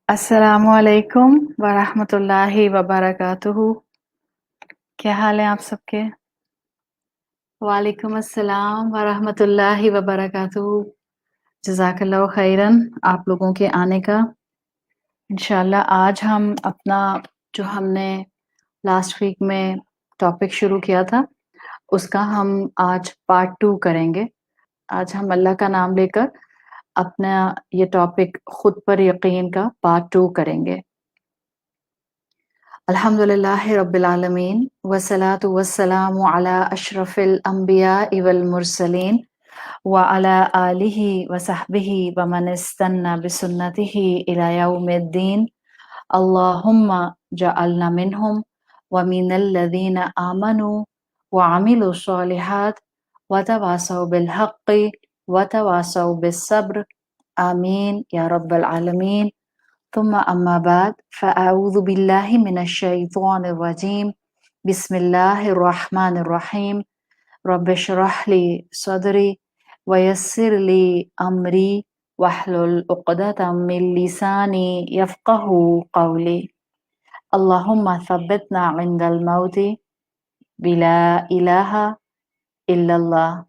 अस्सलामुअलैकुम वरहमतुल्लाहि वबरकातुहू। क्या हाल है आप सबके? वालेकुम अस्सलाम वरहमतुल्लाहि वबरकातुहू। जज़ाकल्लाहु खैरन आप लोगों के आने का। इंशाल्लाह आज हम अपना जो हमने लास्ट वीक में टॉपिक शुरू किया था उसका हम आज पार्ट 2 करेंगे। आज हम अल्लाह का नाम लेकर अपना ये टॉपिक खुद पर यकीन का पार्ट 2 करेंगे। अल्हम्दुलिल्लाहि रब्बिल आलमीन वस्सलातु वस्सलामु अला अशरफिल अंबियाइ वल मुरसलीन व अला आलिहि व सहबिहि व मन इस्तन्ना बिसुन्नतिहि इला यौमिद्दीन। अल्लाहुम्मा जअलना मिनहुम व मिनल लज़ीना आमनू व अमिलु स्वालिहात व तवासौ बिल हक़्क़ि व तवासौ बिस सब्र। आमीन या रब्बल आलमीन। तुम्मा अम्मा बाद फ़अऊज़ु बिल्लाहि मिनश शैतानिर रजीम। बिस्मिल्लाहिर रहमानिर रहीम। रब्बिश्रह ली सदरी वयस्सिर ली अमरी वहलुल उक़दतम मिन लिसानी यफ़क़हू क़ौली। अल्लाहुम्मा थब्बितना इंदल मौति बिला इलाहा इल्लल्लाह।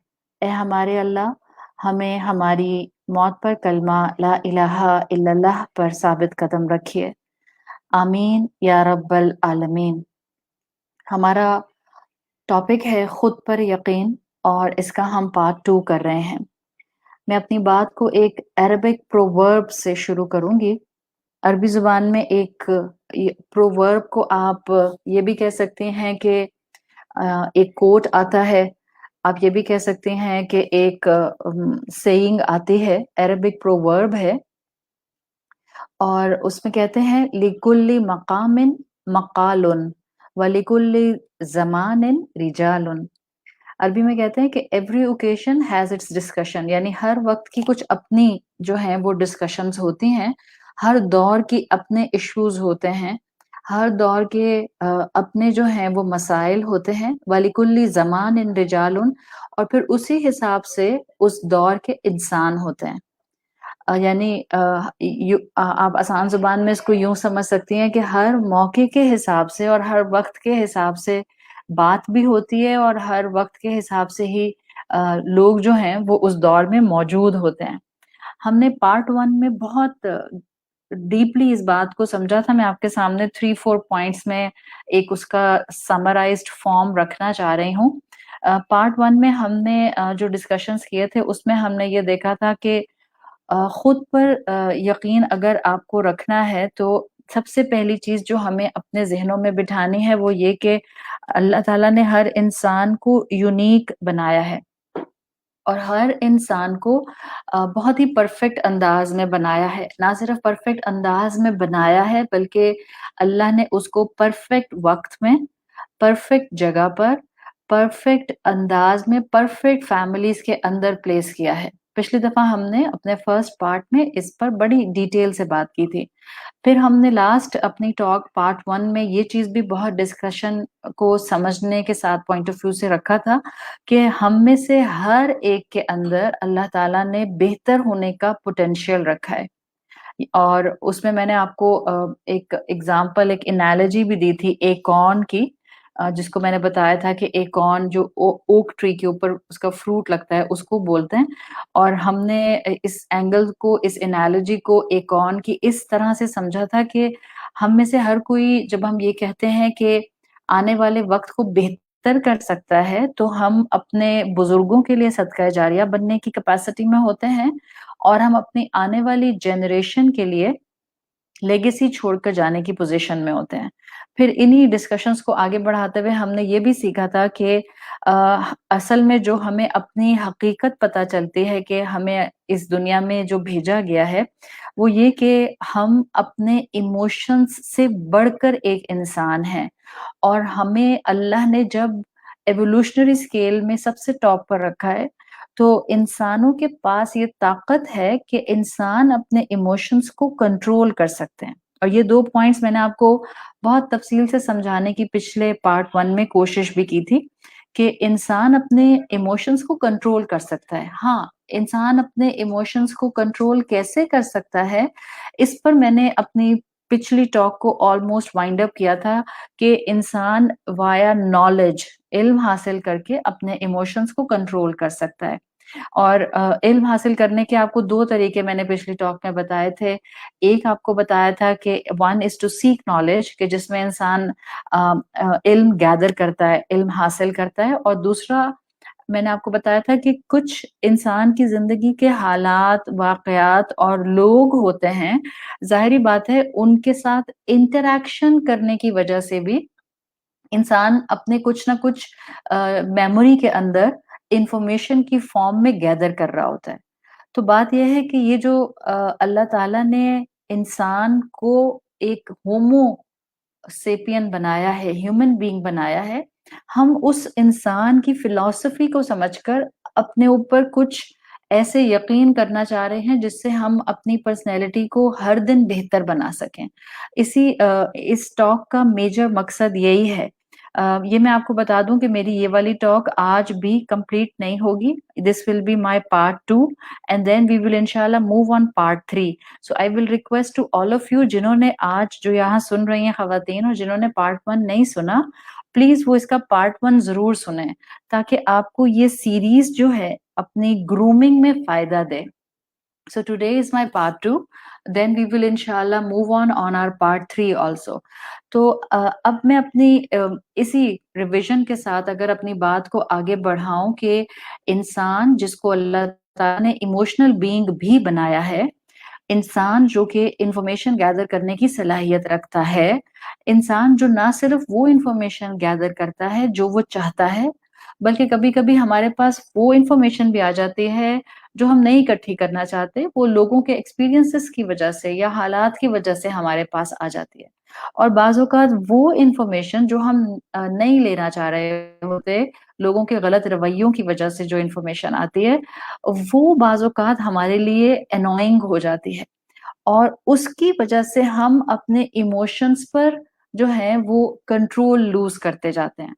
ए हमारे अल्लाह हमें हमारी मौत पर कलमा ला इलाहा इल्लल्लाह पर साबित कदम रखिए। आमीन या रब्बल आलमीन। हमारा टॉपिक है खुद पर यकीन और इसका हम पार्ट 2 कर रहे हैं। मैं अपनी बात को एक अरबिक प्रोवर्ब से शुरू करूंगी। अरबी ज़ुबान में एक प्रोवर्ब को आप ये भी कह सकते हैं कि एक कोट आता है, आप ये भी कह सकते हैं कि एक सेइंग आती है, अरबिक प्रोवर्ब है और उसमें कहते हैं लिकुल्ली मकामिन मकालुन व लिकुल्ली ज़मानिन रिजालुन। अरबी में कहते हैं कि every occasion has its discussion, यानी हर वक्त की कुछ अपनी जो है वो डिस्कशंस होती हैं, हर दौर की अपने इश्यूज होते हैं, हर दौर के अपने जो हैं वो मसाइल होते हैं। वलिकुल्ली ज़मान इन रिजालुन, और फिर उसी हिसाब से उस दौर के इंसान होते हैं। यानी आप आसान ज़ुबान में इसको यूं समझ सकती हैं कि हर मौके के हिसाब से और हर वक्त के हिसाब से बात भी होती है और हर वक्त के हिसाब से ही लोग जो हैं वो उस दौर में मौजूद होते हैं। हमने पार्ट 1 में बहुत डीपली इस बात को समझा था। मैं आपके सामने 3-4 पॉइंट्स में एक उसका समराइज्ड फॉर्म रखना चाह रही हूँ। पार्ट 1 में हमने जो डिस्कशंस किए थे उसमें हमने ये देखा था कि खुद पर यकीन अगर आपको रखना है तो सबसे पहली चीज जो हमें अपने जहनों में बिठानी है वो ये कि अल्लाह ताला ने हर इंसान को यूनिक बनाया है और हर इंसान को बहुत ही परफेक्ट अंदाज में बनाया है। ना सिर्फ परफेक्ट अंदाज में बनाया है बल्कि अल्लाह ने उसको परफेक्ट वक्त में, परफेक्ट जगह पर, परफेक्ट अंदाज में, परफेक्ट फैमिलीज के अंदर प्लेस किया है। पिछली दफा हमने अपने फर्स्ट पार्ट में इस पर बड़ी डिटेल से बात की थी। फिर हमने लास्ट अपनी टॉक पार्ट 1 में ये चीज भी बहुत डिस्कशन को समझने के साथ पॉइंट ऑफ व्यू से रखा था कि हम में से हर एक के अंदर अल्लाह ताला ने बेहतर होने का पोटेंशियल रखा है। और उसमें मैंने आपको एक एग्जांपल, एक एनालॉजी भी दी थी एकॉर्न की, जिसको मैंने बताया था कि एकॉर्न जो ओक ट्री के ऊपर उसका फ्रूट लगता है उसको बोलते हैं। और हमने इस एंगल को, इस एनालॉजी को एकॉर्न की इस तरह से समझा था कि हम में से हर कोई, जब हम ये कहते हैं कि आने वाले वक्त को बेहतर कर सकता है, तो हम अपने बुजुर्गों के लिए सदका जारिया बनने की कैपेसिटी में होते हैं और हम अपनी आने वाली जनरेशन के लिए लेगेसी छोड़कर जाने की पोजीशन में होते हैं। फिर इन्हीं डिस्कशंस को आगे बढ़ाते हुए हमने ये भी सीखा था कि असल में जो हमें अपनी हकीकत पता चलती है कि हमें इस दुनिया में जो भेजा गया है वो ये कि हम अपने इमोशंस से बढ़कर एक इंसान हैं। और हमें अल्लाह ने जब एवोल्यूशनरी स्केल में सबसे टॉप पर रखा है तो इंसानों के पास ये ताकत है कि इंसान अपने इमोशंस को कंट्रोल कर सकते हैं। और ये 2 पॉइंट्स मैंने आपको बहुत तफसील से समझाने की पिछले पार्ट 1 में कोशिश भी की थी कि इंसान अपने इमोशंस को कंट्रोल कर सकता है। हाँ, इंसान अपने इमोशंस को कंट्रोल कैसे कर सकता है, इस पर मैंने अपनी पिछली टॉक को ऑलमोस्ट वाइंड अप किया था कि इंसान वाया नॉलेज, इल्म हासिल करके अपने इमोशंस को कंट्रोल कर सकता है। और इल्म हासिल करने के आपको 2 तरीके मैंने पिछली टॉक में बताए थे। एक आपको बताया था कि one is to seek knowledge, कि जिसमें इंसान इल्म गैदर करता है, इल्म हासिल करता है, और दूसरा मैंने आपको बताया था कि कुछ इंसान की ज़िंदगी के हालात, वाक़यात और लोग होते हैं, ज़ाहिर-सी बात है उनके साथ इंटरैक्शन करने की वजह से भी इंसान अपने कुछ ना कुछ मेमोरी के अंदर इन्फॉर्मेशन की फॉर्म में गैदर कर रहा होता है। तो बात ये है कि ये जो अल्लाह ताला ने इंसान को एक होमो सेपियन बनाया है, ह्यूमन बीइंग बनाया है, हम उस इंसान की फिलॉसफी को समझकर अपने ऊपर कुछ ऐसे यकीन करना चाह रहे हैं जिससे हम अपनी पर्सनैलिटी को हर दिन बेहतर बना सकें। इस टॉक का मेजर मकसद यही है। ये मैं आपको बता दूँ कि मेरी ये वाली टॉक आज भी कंप्लीट नहीं होगी। This will be my part 2 and then we will इंशाल्लाह move on part 3। So I will request to all of you, जिन्होंने आज जो यहाँ सुन रही हैं खवातीन और जिन्होंने पार्ट 1 नहीं सुना, प्लीज वो इसका पार्ट 1 जरूर सुने, ताकि आपको ये सीरीज जो है अपनी ग्रूमिंग में फायदा दे। So today is my part 2. Then we will inshallah move on our part 3 also. तो अब मैं अपनी इसी रिवीजन के साथ अगर अपनी बात को आगे बढ़ाऊं कि इंसान जिसको अल्लाह ताला ने इमोशनल बीइंग भी बनाया है, इंसान जो कि इंफॉर्मेशन गैदर करने की सलाहियत रखता है, इंसान जो ना सिर्फ वो इंफॉर्मेशन गैदर करता है जो वो चाहता है, बल्कि कभी-कभी हमारे पास वो इंफॉर्मेशन भी आ जाती है जो हम नहीं इकट्ठी करना चाहते, वो लोगों के एक्सपीरियंसेस की वजह से या हालात की वजह से हमारे पास आ जाती है। और बाज़ औक़ात वो इंफॉर्मेशन जो हम नहीं लेना चाह रहे होते, लोगों के गलत रवैयों की वजह से जो इंफॉर्मेशन आती है, वो बाज़ औक़ात हमारे लिए एनोइंग हो जाती है, और उसकी वजह से हम अपने इमोशंस पर जो है वो कंट्रोल लूज़ करते जाते हैं।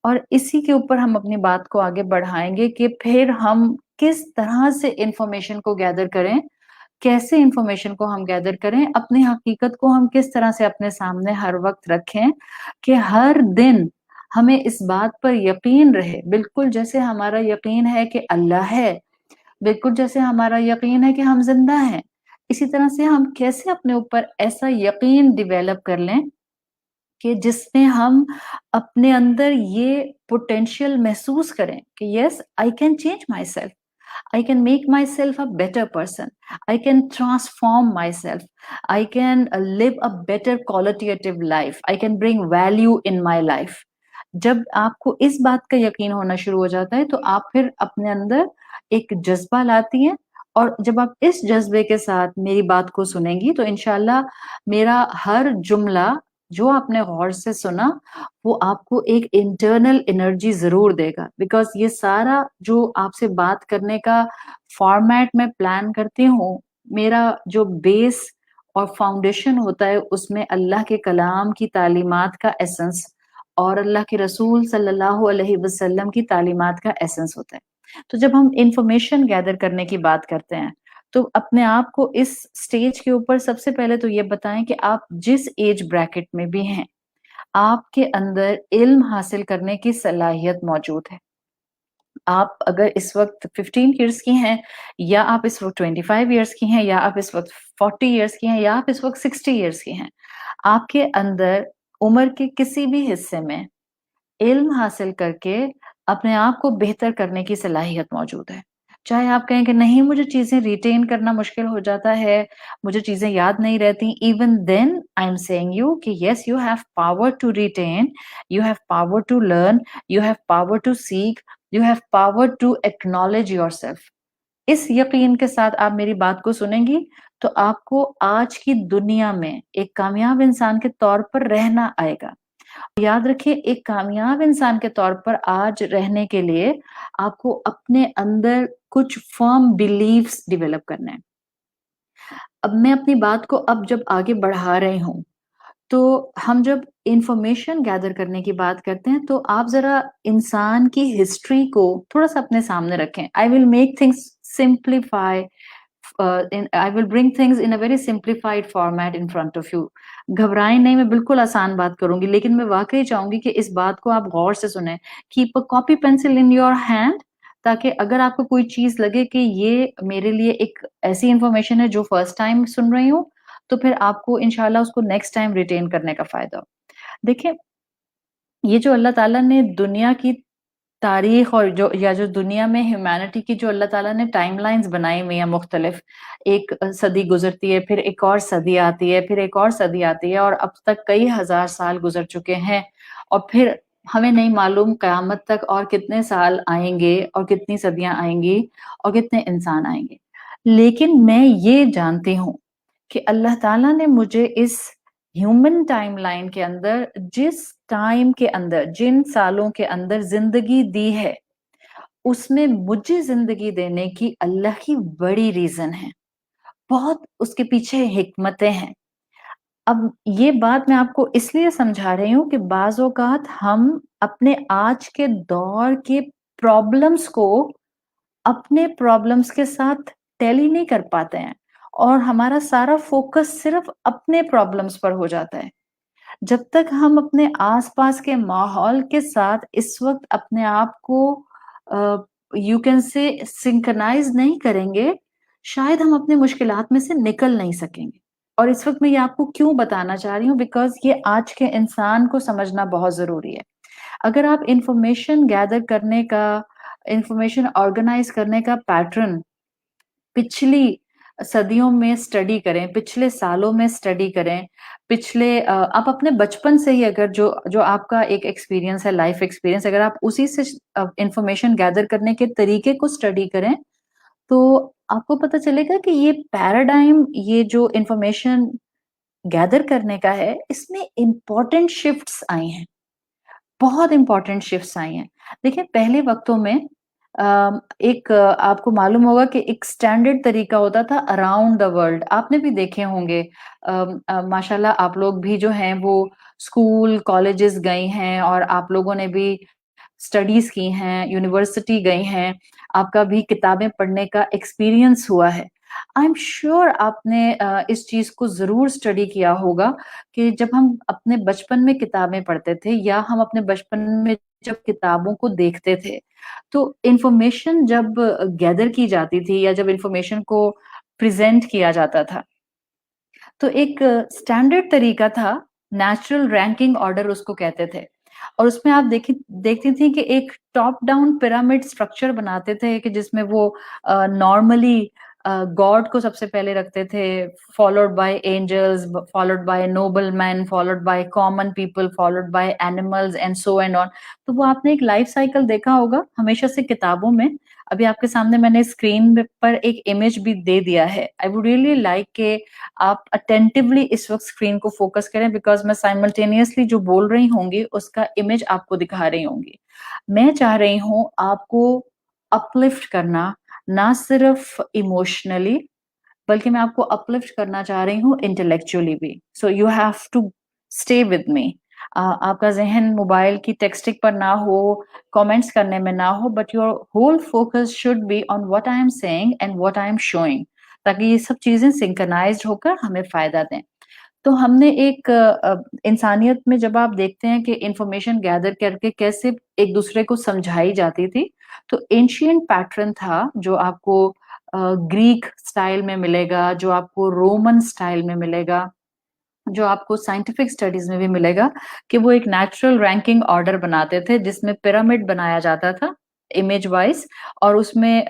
और इसी के ऊपर हम अपनी बात को आगे बढ़ाएँगे कि फिर हम किस तरह से इन्फॉर्मेशन को गैदर करें, कैसे इन्फॉर्मेशन को हम गैदर करें, अपनी हकीकत को हम किस तरह से अपने सामने हर वक़्त रखें कि हर दिन हमें इस बात पर यकीन रहे, बिल्कुल जैसे हमारा यकीन है कि अल्लाह है, बिल्कुल जैसे हमारा यकीन है कि हम ज़िंदा हैं। इसी तरह से हम कैसे अपने ऊपर ऐसा यकीन डेवलप कर लें कि जिसमें हम अपने अंदर ये पोटेंशियल महसूस करें कि yes, I can change my self, I can make myself a better person. I can transform myself. I can live a better qualitative life. I can bring value in my life. जब आपको इस बात का यकीन होना शुरू हो जाता है तो आप फिर अपने अंदर एक जज्बा लाती हैं, और जब आप इस जज्बे के साथ मेरी बात को सुनेंगी तो इंशाल्लाह मेरा हर जुमला जो आपने गौर से सुना वो आपको एक इंटरनल एनर्जी ज़रूर देगा, बिकॉज़ ये सारा जो आपसे बात करने का फॉर्मेट मैं प्लान करती हूँ, मेरा जो बेस और फाउंडेशन होता है उसमें अल्लाह के कलाम की तालीमात का एसेंस और अल्लाह के रसूल सल्लल्लाहु अलैहि वसल्लम की तालीमात का एसेंस होता है। तो जब हम इन्फॉर्मेशन गैदर करने की बात करते हैं, तो अपने आप को इस स्टेज के ऊपर सबसे पहले तो ये बताएँ कि आप जिस एज ब्रैकेट में भी हैं, आपके अंदर इल्म हासिल करने की सलाहियत मौजूद है। आप अगर इस वक़्त 15 इयर्स की हैं, या आप इस वक़्त 25 इयर्स की हैं, या आप इस वक़्त 40 इयर्स की हैं, या आप इस वक़्त 60 इयर्स की हैं, आपके अंदर उम्र के किसी भी हिस्से में इल्म हासिल करके अपने आप को बेहतर करने की सलाहियत मौजूद है। चाहे आप कहें कि नहीं, मुझे चीज़ें रिटेन करना मुश्किल हो जाता है, मुझे चीज़ें याद नहीं रहती, even then I am saying you कि yes, you have power to retain, you have power to learn, you have power to seek, you have power to acknowledge yourself. इस यकीन के साथ आप मेरी बात को सुनेंगी तो आपको आज की दुनिया में एक कामयाब इंसान के तौर पर रहना आएगा। याद रखिए, एक कामयाब इंसान के तौर पर आज रहने के लिए आपको अपने अंदर कुछ फर्म बिलीव्स डेवलप करने हैं। अब मैं अपनी बात को अब जब आगे बढ़ा रही हूँ, تو ہم جب انفارمیشن گیدر کرنے کی بات کرتے ہیں تو آپ ذرا انسان کی ہسٹری کو تھوڑا سا اپنے سامنے رکھیں. I will make things simplify. I will bring things in a very simplified format in front of you. گھبرائیں نہیں, میں بالکل آسان بات کروں گی, لیکن میں واقعی چاہوں گی کہ اس بات کو آپ غور سے سنیں. Keep a copy pencil in your hand, تاکہ اگر آپ کو کوئی چیز لگے کہ یہ میرے لیے ایک ایسی انفارمیشن ہے جو فرسٹ ٹائم سن رہی ہوں, تو پھر آپ کو انشاءاللہ اس کو نیکسٹ ٹائم ریٹین کرنے کا فائدہ ہو. دیکھیں, یہ جو اللہ تعالیٰ نے دنیا کی تاریخ اور جو دنیا میں ہیومینٹی کی جو اللہ تعالیٰ نے ٹائم لائنز بنائی ہوئی ہیں مختلف, ایک صدی گزرتی ہے, پھر ایک اور صدی آتی ہے, پھر ایک اور صدی آتی ہے, اور اب تک کئی ہزار سال گزر چکے ہیں, اور پھر ہمیں نہیں معلوم قیامت تک اور کتنے سال آئیں گے, اور کتنی صدیاں آئیں گی, اور کتنے انسان آئیں گے. لیکن میں یہ جانتی ہوں کہ اللہ تعالیٰ نے مجھے اس ہیومن ٹائم لائن کے اندر, جس ٹائم کے اندر, جن سالوں کے اندر زندگی دی ہے, اس میں مجھے زندگی دینے کی اللہ کی بڑی ریزن ہے, بہت اس کے پیچھے حکمتیں ہیں. اب یہ بات میں آپ کو اس لیے سمجھا رہی ہوں کہ بعض اوقات ہم اپنے آج کے دور کے پرابلمس کو اپنے پرابلمس کے ساتھ ٹیلی نہیں کر پاتے ہیں, اور ہمارا سارا فوکس صرف اپنے پرابلمس پر ہو جاتا ہے. جب تک ہم اپنے آس پاس کے ماحول کے ساتھ اس وقت اپنے آپ کو یو کین سے سنکرنائز نہیں کریں گے, شاید ہم اپنے مشکلات میں سے نکل نہیں سکیں گے. اور اس وقت میں یہ آپ کو کیوں بتانا چاہ رہی ہوں, بیکاز یہ آج کے انسان کو سمجھنا بہت ضروری ہے. اگر آپ انفارمیشن گیدر کرنے کا, انفارمیشن آرگنائز کرنے کا پیٹرن پچھلی صدیوں میں اسٹڈی کریں, پچھلے سالوں میں اسٹڈی کریں, پچھلے آپ اپنے بچپن سے ہی اگر جو آپ کا ایک ایکسپیرینس ہے, لائف ایکسپیرینس, اگر آپ اسی سے انفارمیشن گیدر کرنے کے طریقے کو اسٹڈی کریں, تو آپ کو پتہ چلے گا کہ یہ پیراڈائم, یہ جو انفارمیشن گیدر کرنے کا ہے, اس میں امپورٹنٹ شفٹس آئی ہیں, بہت امپورٹنٹ شفٹس آئی ہیں. دیکھیں, پہلے وقتوں میں ایک آپ کو معلوم ہوگا کہ ایک اسٹینڈرڈ طریقہ ہوتا تھا اراؤنڈ دا ورلڈ. آپ نے بھی دیکھے ہوں گے, ماشاءاللہ آپ لوگ بھی جو ہیں وہ اسکول کالجز گئے ہیں, اور آپ لوگوں نے بھی اسٹڈیز کی ہیں, یونیورسٹی گئے ہیں, آپ کا بھی کتابیں پڑھنے کا ایکسپیرینس ہوا ہے. آئی ایم شیور آپ نے اس چیز کو ضرور اسٹڈی کیا ہوگا کہ جب ہم اپنے بچپن میں کتابیں پڑھتے تھے, یا ہم اپنے بچپن میں جب کتابوں کو دیکھتے تھے, تو انفارمیشن جب گیدر کی جاتی تھی, یا جب انفارمیشن کو پریزنٹ کیا جاتا تھا, تو ایک اسٹینڈرڈ طریقہ تھا, نیچرل رینکنگ آرڈر اس کو کہتے تھے. اور اس میں آپ دیکھتی تھی کہ ایک ٹاپ ڈاؤن پیرامڈ اسٹرکچر بناتے تھے, کہ جس میں وہ نارملی گاڈ کو سب سے پہلے رکھتے تھے, followed by angels, followed by noble men, followed by common people, followed by animals, and so and on. تو وہ آپ نے ایک لائف سائیکل دیکھا ہوگا ہمیشہ سے کتابوں میں. ابھی آپ کے سامنے میں نے اسکرین پر ایک امیج بھی دے دیا ہے. آئی ووڈ ریئلی لائک کہ آپ اٹینٹیولی اس وقت اسکرین کو فوکس کریں, بیکاز میں سائملٹینیسلی جو بول رہی ہوں گی اس کا امیج آپ کو دکھا رہی ہوں گی. میں چاہ رہی ہوں آپ کو اپلفٹ کرنا, نہ صرف ایموشنلی, بلکہ میں آپ کو اپلفٹ کرنا چاہ رہی ہوں انٹلیکچولی بھی. So you have to stay with me. آپ کا ذہن موبائل کی ٹیکسٹنگ پر نہ ہو, کامنٹس کرنے میں نہ ہو, but your whole focus should be on what I am seeing and what I am showing, تاکہ یہ سب چیزیں سنکرنائزڈ ہو کر ہمیں فائدہ دیں. تو ہم نے ایک انسانیت میں جب آپ دیکھتے ہیں کہ انفارمیشن گیدر کر کے کیسے ایک دوسرے کو سمجھائی جاتی تھی, تو اینشینٹ پیٹرن تھا جو آپ کو گریک سٹائل میں ملے گا, جو آپ کو رومن سٹائل میں ملے گا, جو آپ کو سائنٹیفک سٹڈیز میں بھی ملے گا, کہ وہ ایک نیچرل رینکنگ آرڈر بناتے تھے, جس میں پیرامڈ بنایا جاتا تھا امیج وائز. اور اس میں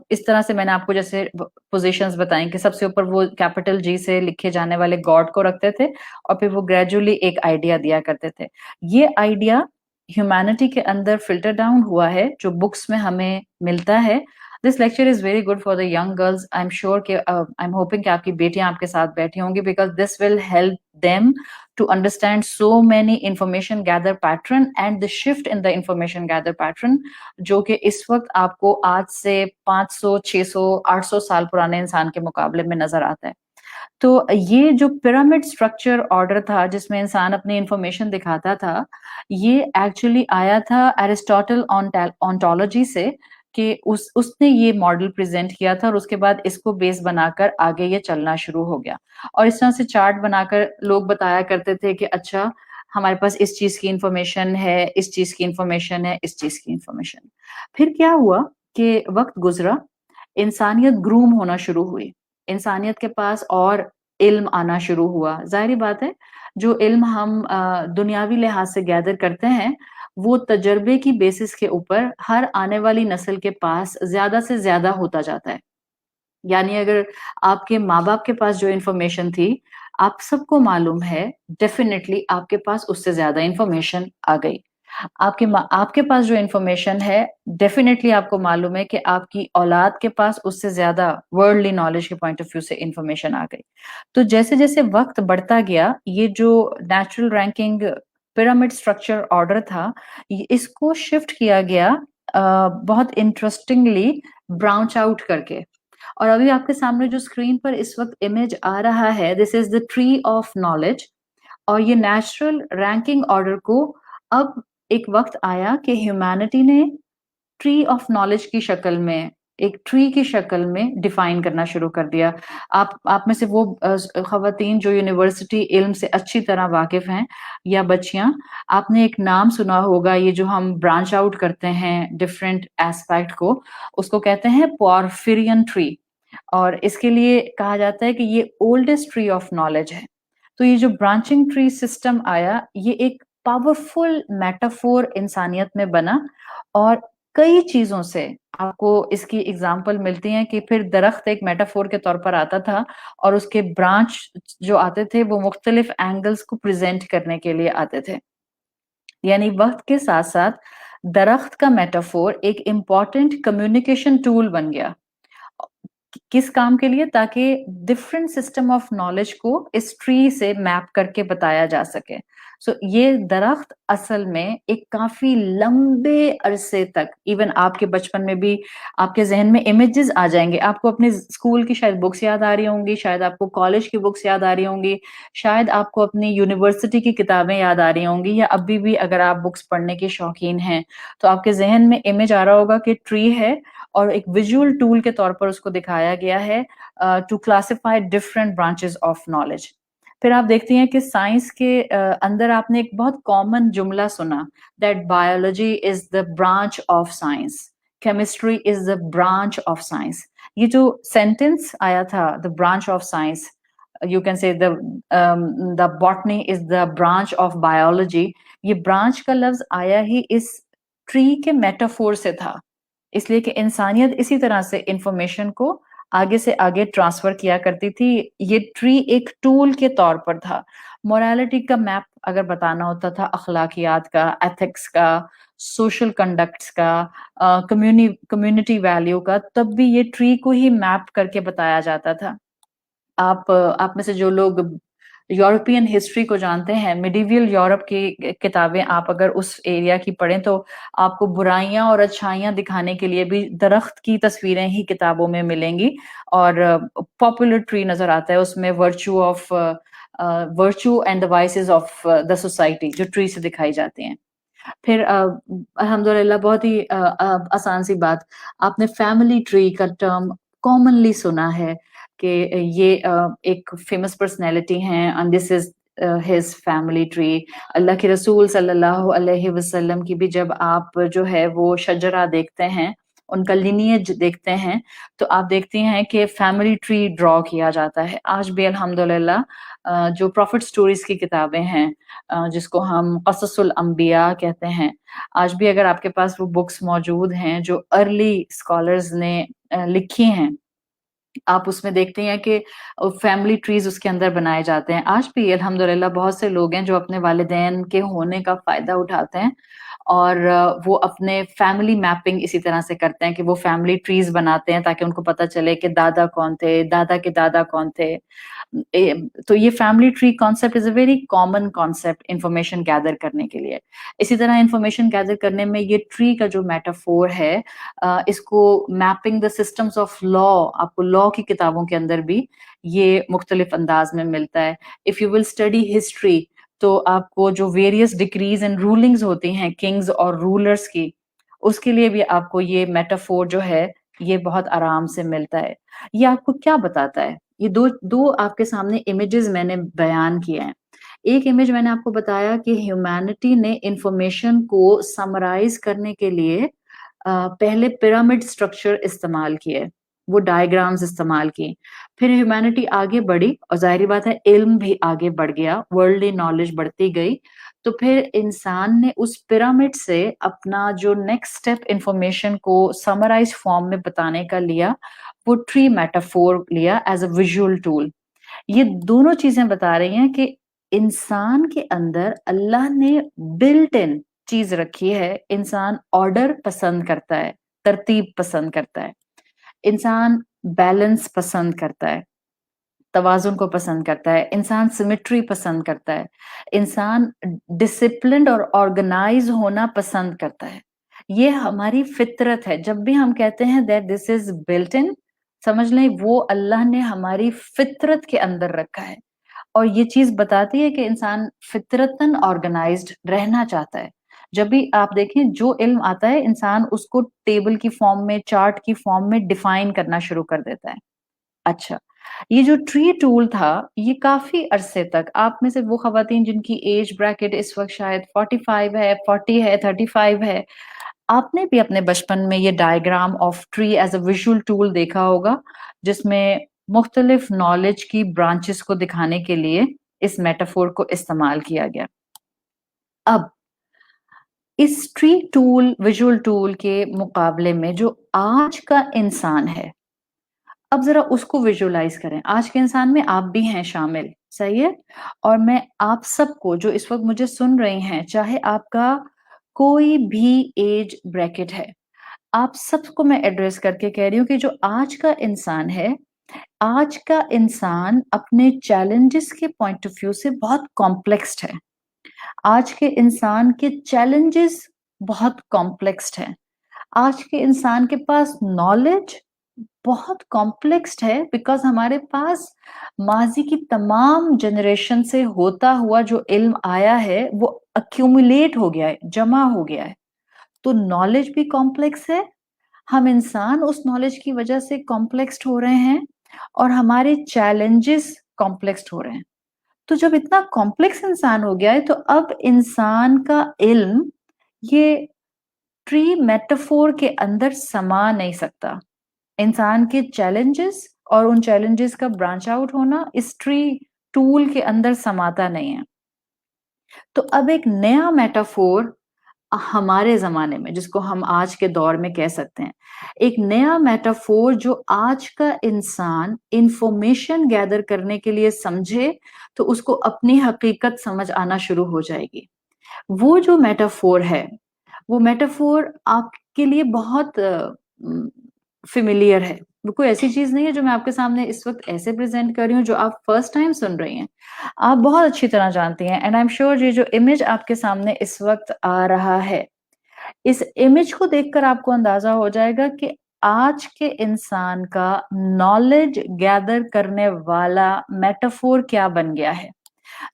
اس طرح سے میں نے آپ کو جیسے پوزیشنز بتائیں کہ سب سے اوپر وہ کیپٹل جی سے لکھے جانے والے گاڈ کو رکھتے تھے, اور پھر وہ گریجولی ایک آئیڈیا دیا کرتے تھے. یہ آئیڈیا ہیومینٹی کے اندر فلٹر ڈاؤن ہوا ہے, جو بکس میں ہمیں ملتا ہے. This lecture is very good for the young girls. I am sure کہ آئی ایم ہوپنگ کہ آپ کی بیٹیاں آپ کے ساتھ بیٹھی ہوں گی, because this will help them to understand so many information gather pattern and the shift in the information gather pattern, جو کہ اس وقت آپ کو آج سے 500 600 800 سال پرانے انسان کے مقابلے میں نظر آتا ہے. تو یہ جو پیرامڈ اسٹرکچر آرڈر تھا جس میں انسان اپنی انفارمیشن دکھاتا تھا، یہ ایکچولی آیا تھا ایرسٹوٹل آنٹولوجی سے، کہ اس نے یہ ماڈل پریزنٹ کیا تھا، اور اس کے بعد اس کو بیس بنا کر آگے یہ چلنا شروع ہو گیا. اور اس طرح سے چارٹ بنا کر لوگ بتایا کرتے تھے کہ اچھا ہمارے پاس اس چیز کی انفارمیشن ہے، اس چیز کی انفارمیشن ہے، اس چیز کی انفارمیشن. پھر کیا ہوا کہ وقت گزرا، انسانیت گروم ہونا شروع ہوئی، انسانیت کے پاس اور علم آنا شروع ہوا. ظاہری بات ہے جو علم ہم دنیاوی لحاظ سے گیدر کرتے ہیں وہ تجربے کی بیسس کے اوپر ہر آنے والی نسل کے پاس زیادہ سے زیادہ ہوتا جاتا ہے. یعنی اگر آپ کے ماں باپ کے پاس جو انفارمیشن تھی آپ سب کو معلوم ہے، ڈیفینیٹلی آپ کے پاس اس سے زیادہ انفارمیشن آ گئی. آپ کے پاس جو انفارمیشن ہے ڈیفینیٹلی آپ کو معلوم ہے کہ آپ کی اولاد کے پاس اس سے زیادہ ورلڈلی نالج کے پوائنٹ آف ویو سے انفارمیشن آ گئی. تو جیسے جیسے وقت بڑھتا گیا یہ جو natural ranking pyramid structure order تھا اس کو شفٹ کیا گیا بہت انٹرسٹنگلی برانچ آؤٹ کر کے. اور ابھی آپ کے سامنے جو اسکرین پر اس وقت امیج آ رہا ہے this is the tree of knowledge. اور یہ نیچرل رینکنگ آرڈر کو اب ایک وقت آیا کہ ہیومینٹی نے ٹری آف نالج کی شکل میں، ایک ٹری کی شکل میں ڈیفائن کرنا شروع کر دیا. آپ میں سے وہ خواتین جو یونیورسٹی علم سے اچھی طرح واقف ہیں یا بچیاں، آپ نے ایک نام سنا ہوگا، یہ جو ہم برانچ آؤٹ کرتے ہیں ڈفرینٹ ایسپیکٹ کو، اس کو کہتے ہیں پورفیرین ٹری. اور اس کے لیے کہا جاتا ہے کہ یہ اولڈسٹ ٹری آف نالج ہے. تو یہ جو برانچنگ ٹری سسٹم آیا یہ ایک پاورفل میٹافور انسانیت میں بنا، اور کئی چیزوں سے آپ کو اس کی اگزامپل ملتی ہیں کہ پھر درخت ایک میٹافور کے طور پر آتا تھا اور اس کے برانچ جو آتے تھے وہ مختلف اینگلز کو پریزنٹ کرنے کے لیے آتے تھے. یعنی وقت کے ساتھ ساتھ درخت کا میٹافور ایک امپورٹنٹ کمیونیکیشن ٹول بن گیا. کس کام کے لیے؟ تاکہ ڈفرینٹ سسٹم آف نالج کو اس ٹری سے میپ کر کے بتایا جا سکے. سو یہ درخت اصل میں ایک کافی لمبے عرصے تک، ایون آپ کے بچپن میں بھی آپ کے ذہن میں امیجز آ جائیں گے، آپ کو اپنے اسکول کی شاید بکس یاد آ رہی ہوں گی، شاید آپ کو کالج کی بکس یاد آ رہی ہوں گی، شاید آپ کو اپنی یونیورسٹی کی کتابیں یاد آ رہی ہوں گی، یا ابھی بھی اگر آپ بکس پڑھنے کے شوقین ہیں تو آپ کے ذہن میں امیج آ رہا ہوگا کہ ٹری ہے اور ایک ویژول ٹول کے طور پر اس کو دکھایا گیا ہے to classify different branches of knowledge. پھر آپ دیکھتی ہیں کہ سائنس کے اندر آپ نے ایک بہت کامن جملہ سنا، that biology is the branch of science, chemistry is the branch of science. یہ جو سینٹینس آیا تھا the branch of science, you can say the botany is the branch of biology, یہ برانچ کا لفظ آیا ہی اس ٹری کے میٹافور سے تھا، اس لیے کہ انسانیت اسی طرح سے انفارمیشن کو آگے سے آگے ٹرانسفر کیا کرتی تھی. یہ ٹری ایک ٹول کے طور پر تھا. مورالٹی کا میپ اگر بتانا ہوتا تھا، اخلاقیات کا، ایتھکس کا، سوشل کنڈکٹس کا، کمیونٹی ویلیو کا، تب بھی یہ ٹری کو ہی میپ کر کے بتایا جاتا تھا. آپ میں سے جو لوگ یورپین ہسٹری کو جانتے ہیں، میڈیویل یورپ کی کتابیں آپ اگر اس ایریا کی پڑھیں تو آپ کو برائیاں اور اچھائیاں دکھانے کے لیے بھی درخت کی تصویریں ہی کتابوں میں ملیں گی، اور پاپولر ٹری نظر آتا ہے اس میں virtue and the voices of the society جو ٹری سے دکھائی جاتے ہیں. پھر الحمدللہ بہت ہی آسان سی بات، آپ نے فیملی ٹری کا ٹرم کامنلی سنا ہے کہ یہ ایک فیمس پرسنالٹی ہیں and this is his family tree. اللہ کے رسول صلی اللہ علیہ وسلم کی بھی جب آپ جو ہے وہ شجرہ دیکھتے ہیں، ان کا لینیج دیکھتے ہیں، تو آپ دیکھتے ہیں کہ فیملی ٹری ڈرا کیا جاتا ہے. آج بھی الحمدللہ جو پروفٹ سٹوریز کی کتابیں ہیں جس کو ہم قصص الانبیاء کہتے ہیں، آج بھی اگر آپ کے پاس وہ بکس موجود ہیں جو ارلی اسکالرز نے لکھی ہیں، آپ اس میں دیکھتے ہیں کہ فیملی ٹریز اس کے اندر بنائے جاتے ہیں. آج بھی الحمدللہ بہت سے لوگ ہیں جو اپنے والدین کے ہونے کا فائدہ اٹھاتے ہیں اور وہ اپنے فیملی میپنگ اسی طرح سے کرتے ہیں کہ وہ فیملی ٹریز بناتے ہیں تاکہ ان کو پتہ چلے کہ دادا کون تھے، دادا کے دادا کون تھے. तो ये family tree concept is a very common concept information gather करने के लिए। इसी तरह इंफॉर्मेशन गैदर करने में ये ट्री का जो मेटाफोर है, इसको mapping the systems of law, आपको लॉ की किताबों के अंदर भी ये मुख्तलिफ अंदाज में मिलता है। If you will study history, तो आपको जो वेरियस डिक्रीज एंड रूलिंग्स होती हैं किंग्स और रूलर्स की, उसके लिए भी आपको ये मेटाफोर जो है ये बहुत आराम से मिलता है। ये आपको क्या बताता है? ये दो दो आपके सामने इमेजेस मैंने बयान किए हैं। एक इमेज मैंने आपको बताया कि ह्यूमैनिटी ने इंफॉर्मेशन को समराइज करने के लिए पहले पिरामिड स्ट्रक्चर इस्तेमाल किए, वो डायग्राम्स इस्तेमाल की। फिर ह्यूमैनिटी आगे बढ़ी और जाहिर बात है इल्म भी आगे बढ़ गया, वर्ल्डली नॉलेज बढ़ती गई। तो फिर इंसान ने उस पिरामिड से अपना जो नेक्स्ट स्टेप इंफॉर्मेशन को समराइज फॉर्म में बताने का लिया, वो ट्री मेटाफोर लिया एज अ विजुअल टूल। ये दोनों चीजें बता रही हैं कि इंसान के अंदर अल्लाह ने बिल्ट इन चीज रखी है। इंसान ऑर्डर पसंद करता है, तरतीब पसंद करता है, इंसान बैलेंस पसंद करता है, तवाज़ुन को पसंद करता है, इंसान सिमेट्री पसंद करता है, इंसान डिसिप्लिन्ड और ऑर्गेनाइज होना पसंद करता है। ये हमारी फितरत है। जब भी हम कहते हैं that this is built in, समझ लें वो अल्लाह ने हमारी फितरत के अंदर रखा है। और ये चीज बताती है कि इंसान फितरतन ऑर्गेनाइज्ड रहना चाहता है। जब भी आप देखें जो इल्म आता है, इंसान उसको टेबल की फॉर्म में, चार्ट की फॉर्म में डिफाइन करना शुरू कर देता है। अच्छा, ये जो ट्री टूल था, ये काफी अरसे तक, आप में से वो खवातीन जिनकी एज ब्रैकेट इस वक्त शायद 45 है, 40 है, 35 है, आपने भी अपने बचपन में ये diagram of tree as a visual tool देखा होगा, जिसमें मुख्तलिफ नॉलेज की ब्रांचेस को दिखाने के लिए इस मेटाफोर को इस्तेमाल किया गया। अब इस ट्री टूल, विजुअल टूल के मुकाबले में जो आज का इंसान है, अब जरा उसको विजुअलाइज करें। आज के इंसान में आप भी हैं शामिल, सही है? और मैं आप सबको जो इस वक्त मुझे सुन रहे हैं, चाहे आपका कोई भी एज ब्रैकेट है, आप सबको मैं एड्रेस करके कह रही हूँ कि जो आज का इंसान है, आज का इंसान अपने चैलेंजेस के पॉइंट ऑफ व्यू से बहुत कॉम्प्लेक्स्ड है। आज के इंसान के चैलेंजेस बहुत कॉम्प्लेक्स्ड हैं। आज के इंसान के पास नॉलेज बहुत कॉम्प्लेक्स्ड है, बिकॉज हमारे पास माजी की तमाम जनरेशन से होता हुआ जो इल्म आया है वो अक्यूमुलेट हो गया है, जमा हो गया है। तो नॉलेज भी कॉम्प्लेक्स है, हम इंसान उस नॉलेज की वजह से कॉम्प्लेक्स्ड हो रहे हैं, और हमारे चैलेंजेस कॉम्प्लेक्स्ड हो रहे हैं। तो जब इतना कॉम्प्लेक्स इंसान हो गया है, तो अब इंसान का इल्म ये ट्री मेटाफोर के अंदर समा नहीं सकता। इंसान के चैलेंजेस और उन चैलेंजेस का ब्रांच आउट होना इस ट्री टूल के अंदर समाता नहीं है। तो अब एक नया मेटाफोर हमारे जमाने में, जिसको हम आज के दौर में कह सकते हैं, एक नया मेटाफोर जो आज का इंसान इंफॉर्मेशन गैदर करने के लिए समझे तो उसको अपनी हकीकत समझ आना शुरू हो जाएगी। वो जो मेटाफोर है, वो मेटाफोर आपके लिए बहुत फेमिलियर है। वो कोई ऐसी चीज नहीं है जो मैं आपके सामने इस वक्त ऐसे प्रेजेंट कर रही हूँ जो आप फर्स्ट टाइम सुन रही हैं। आप बहुत अच्छी तरह जानती हैं, एंड आई एम श्योर ये जो इमेज आपके सामने इस वक्त आ रहा है, इस इमेज को देखकर आपको अंदाजा हो जाएगा कि आज के इंसान का नॉलेज गैदर करने वाला मेटाफोर क्या बन गया है।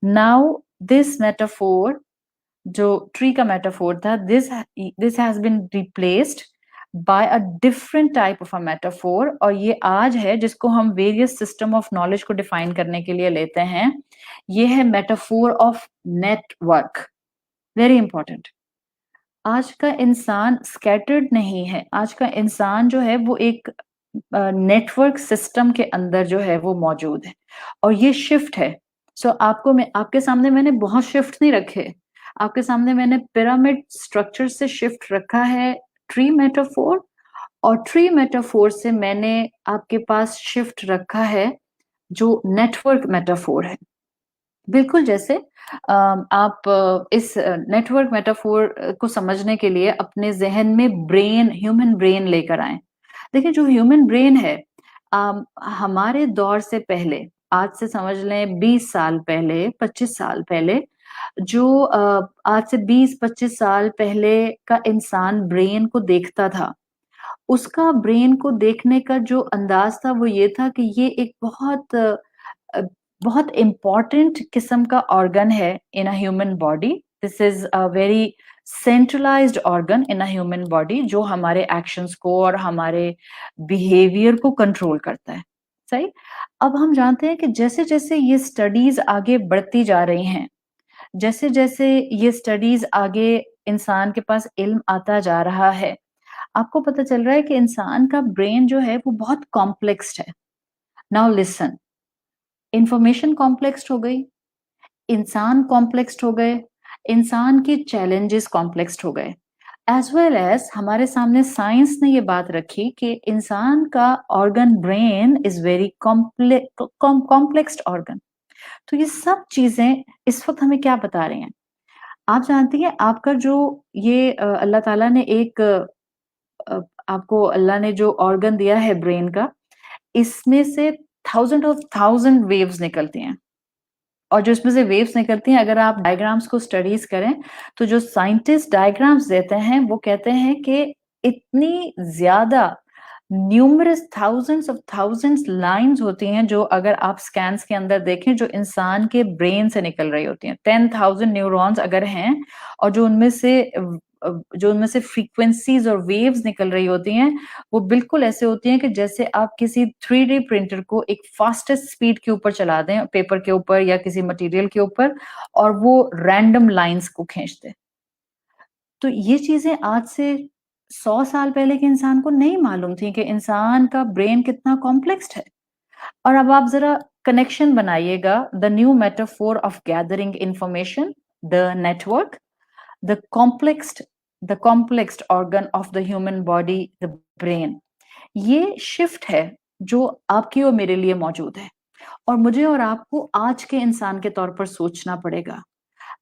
नाउ दिस मेटाफोर, जो ट्री का मेटाफोर था, this has been replaced by a different type of a metaphor, और ये आज है जिसको हम वेरियस सिस्टम ऑफ नॉलेज को डिफाइन करने के लिए लेते हैं। ये है metaphor of network. Very important. आज का इंसान स्कैटर्ड नहीं है, आज का इंसान जो है वो एक नेटवर्क सिस्टम के अंदर जो है वो मौजूद है, और ये शिफ्ट है। सो आपको मैं आपके सामने मैंने बहुत शिफ्ट नहीं रखे, आपके सामने मैंने पिरामिड स्ट्रक्चर से शिफ्ट रखा है ट्री मेटाफोर, और ट्री मेटाफोर से मैंने आपके पास शिफ्ट रखा है जो नेटवर्क मेटाफोर है। बिल्कुल जैसे आप इस नेटवर्क मेटाफोर को समझने के लिए अपने ज़हन में ब्रेन, ह्यूमन ब्रेन लेकर आएँ। देखिए जो ह्यूमन ब्रेन है, हमारे दौर से पहले आज से समझ लें 20 साल पहले, 25 साल पहले, जो आज से 20-25 साल पहले का इंसान ब्रेन को देखता था, उसका ब्रेन को देखने का जो अंदाज था वो ये था कि ये एक बहुत इम्पोर्टेंट किस्म का ऑर्गन है in a human body. This is a very centralized organ in a human body जो हमारे एक्शंस को और हमारे बिहेवियर को कंट्रोल करता है. सही. अब हम जानते हैं कि जैसे जैसे ये स्टडीज आगे बढ़ती जा रही हैं, जैसे जैसे ये स्टडीज आगे इंसान के पास इल्म आता जा रहा है, आपको पता चल रहा है कि इंसान का ब्रेन जो है वो बहुत कॉम्प्लेक्स्ड है. नाउ लिसन, इंफॉर्मेशन कॉम्प्लेक्स्ड हो गई, इंसान कॉम्प्लेक्स्ड हो गए, इंसान के चैलेंजेस कॉम्प्लेक्स्ड हो गए, एज वेल एज हमारे सामने साइंस ने ये बात रखी कि इंसान का organ brain is very complexed organ. तो ये सब चीजें इस वक्त हमें क्या बता रही हैं? आप जानती हैं आपका जो ये अल्लाह ताला ने एक आपको अल्लाह ने जो ऑर्गन दिया है ब्रेन का, इसमें से थाउजेंड ऑफ थाउजेंड वेव्स निकलती हैं. और जो इसमें से वेव्स निकलती हैं, अगर आप डायग्राम्स को स्टडीज करें, तो जो साइंटिस्ट डायग्राम्स देते हैं वो कहते हैं कि इतनी ज्यादा न्यूमरस थाउजेंड्स लाइंस होती हैं जो अगर आप स्कैन्स के अंदर देखें जो इंसान के ब्रेन से निकल रही होती हैं. 10,000 न्यूरॉन्स अगर हैं और जो उनमें से फ्रीक्वेंसीज और वेव्स निकल रही होती हैं वो बिल्कुल ऐसे होती हैं कि जैसे आप किसी 3D प्रिंटर को एक फास्टेस्ट स्पीड के ऊपर चला दें, पेपर के ऊपर या किसी मटेरियल के ऊपर, और वो रैंडम लाइंस को खींच दे. तो ये चीजें आज से 100 साल पहले के इंसान को नहीं मालूम थी कि इंसान का ब्रेन कितना कॉम्प्लेक्स्ड है. और अब आप जरा कनेक्शन बनाइएगा, the new metaphor of gathering information, the network, the complexed organ of the human body, the brain. ये शिफ्ट है जो आपकी और मेरे लिए मौजूद है और मुझे और आपको आज के इंसान के तौर पर सोचना पड़ेगा.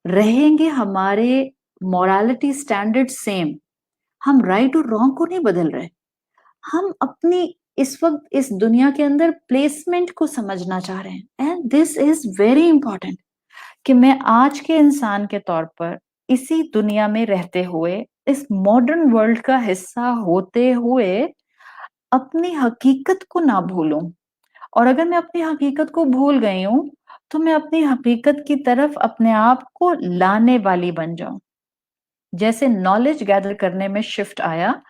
रहेंगे हमारे मोरालिटी स्टैंडर्ड सेम, हम राइट और रॉन्ग को नहीं बदल रहे, हम अपनी इस वक्त इस दुनिया के अंदर प्लेसमेंट को समझना चाह रहे हैं. And this is very important कि मैं आज के इंसान के तौर पर इसी दुनिया में रहते हुए, इस मॉडर्न वर्ल्ड का हिस्सा होते हुए अपनी हकीकत को ना भूलूं. और अगर मैं अपनी हकीकत को भूल गई हूं तो मैं अपनी हकीकत की तरफ अपने आप को लाने वाली बन जाऊं. जैसे नॉलेज गैदर करने में शिफ्ट आया,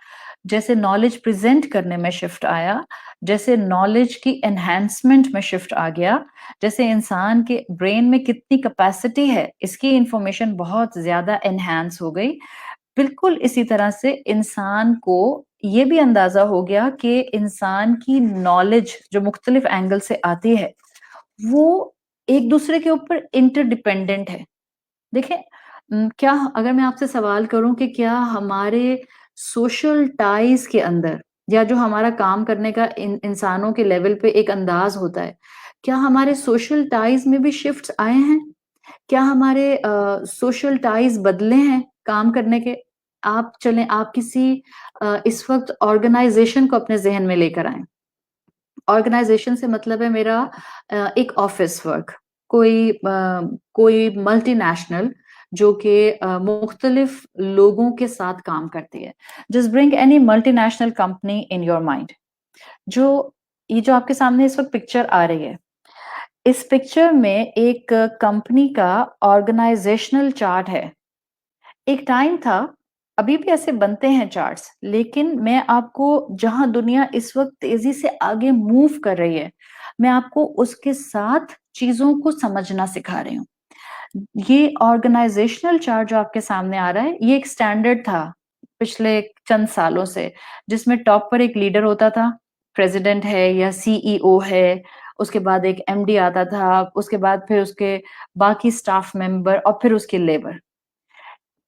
जैसे नॉलेज प्रेजेंट करने में शिफ्ट आया, जैसे नॉलेज की एनहांसमेंट में शिफ्ट आ गया, जैसे इंसान के ब्रेन में कितनी कैपेसिटी है इसकी इंफॉर्मेशन बहुत ज्यादा एनहांस हो गई, बिल्कुल इसी तरह से इंसान को ये भी अंदाजा हो गया कि इंसान की नॉलेज जो मुख्तलिफ एंगल से आती है वो एक दूसरे के ऊपर इंटरडिपेंडेंट है. देखें, क्या अगर मैं आपसे सवाल करूं कि क्या हमारे सोशल टाइज के अंदर या जो हमारा काम करने का इंसानों के लेवल पे एक अंदाज होता है, क्या हमारे सोशल टाइज में भी शिफ्ट्स आए हैं? क्या हमारे सोशल टाइज बदले हैं काम करने के? आप चलें, आप किसी इस वक्त ऑर्गेनाइजेशन को अपने जहन में लेकर आए. ऑर्गेनाइजेशन से मतलब है मेरा एक ऑफिस वर्क, कोई मल्टीनेशनल जो कि मुख्तलिफ लोगों के साथ काम करती है. Just bring any multinational company in your mind. ये जो आपके सामने इस वक्त पिक्चर आ रही है, इस पिक्चर में एक कंपनी का ऑर्गेनाइजेशनल चार्ट है. एक टाइम था, अभी भी ऐसे बनते हैं चार्ट्स, लेकिन मैं आपको जहां दुनिया इस वक्त तेजी से आगे मूव कर रही है, मैं आपको उसके साथ चीजों को समझना सिखा रही हूँ. ये ऑर्गेनाइजेशनल चार्ट जो आपके सामने आ रहा है, ये एक स्टैंडर्ड था पिछले चंद सालों से, जिसमें टॉप पर एक लीडर होता था, प्रेसिडेंट है या सीईओ है, उसके बाद एक एमडी आता था, उसके बाद फिर उसके बाकी स्टाफ मेंबर और फिर उसके लेबर.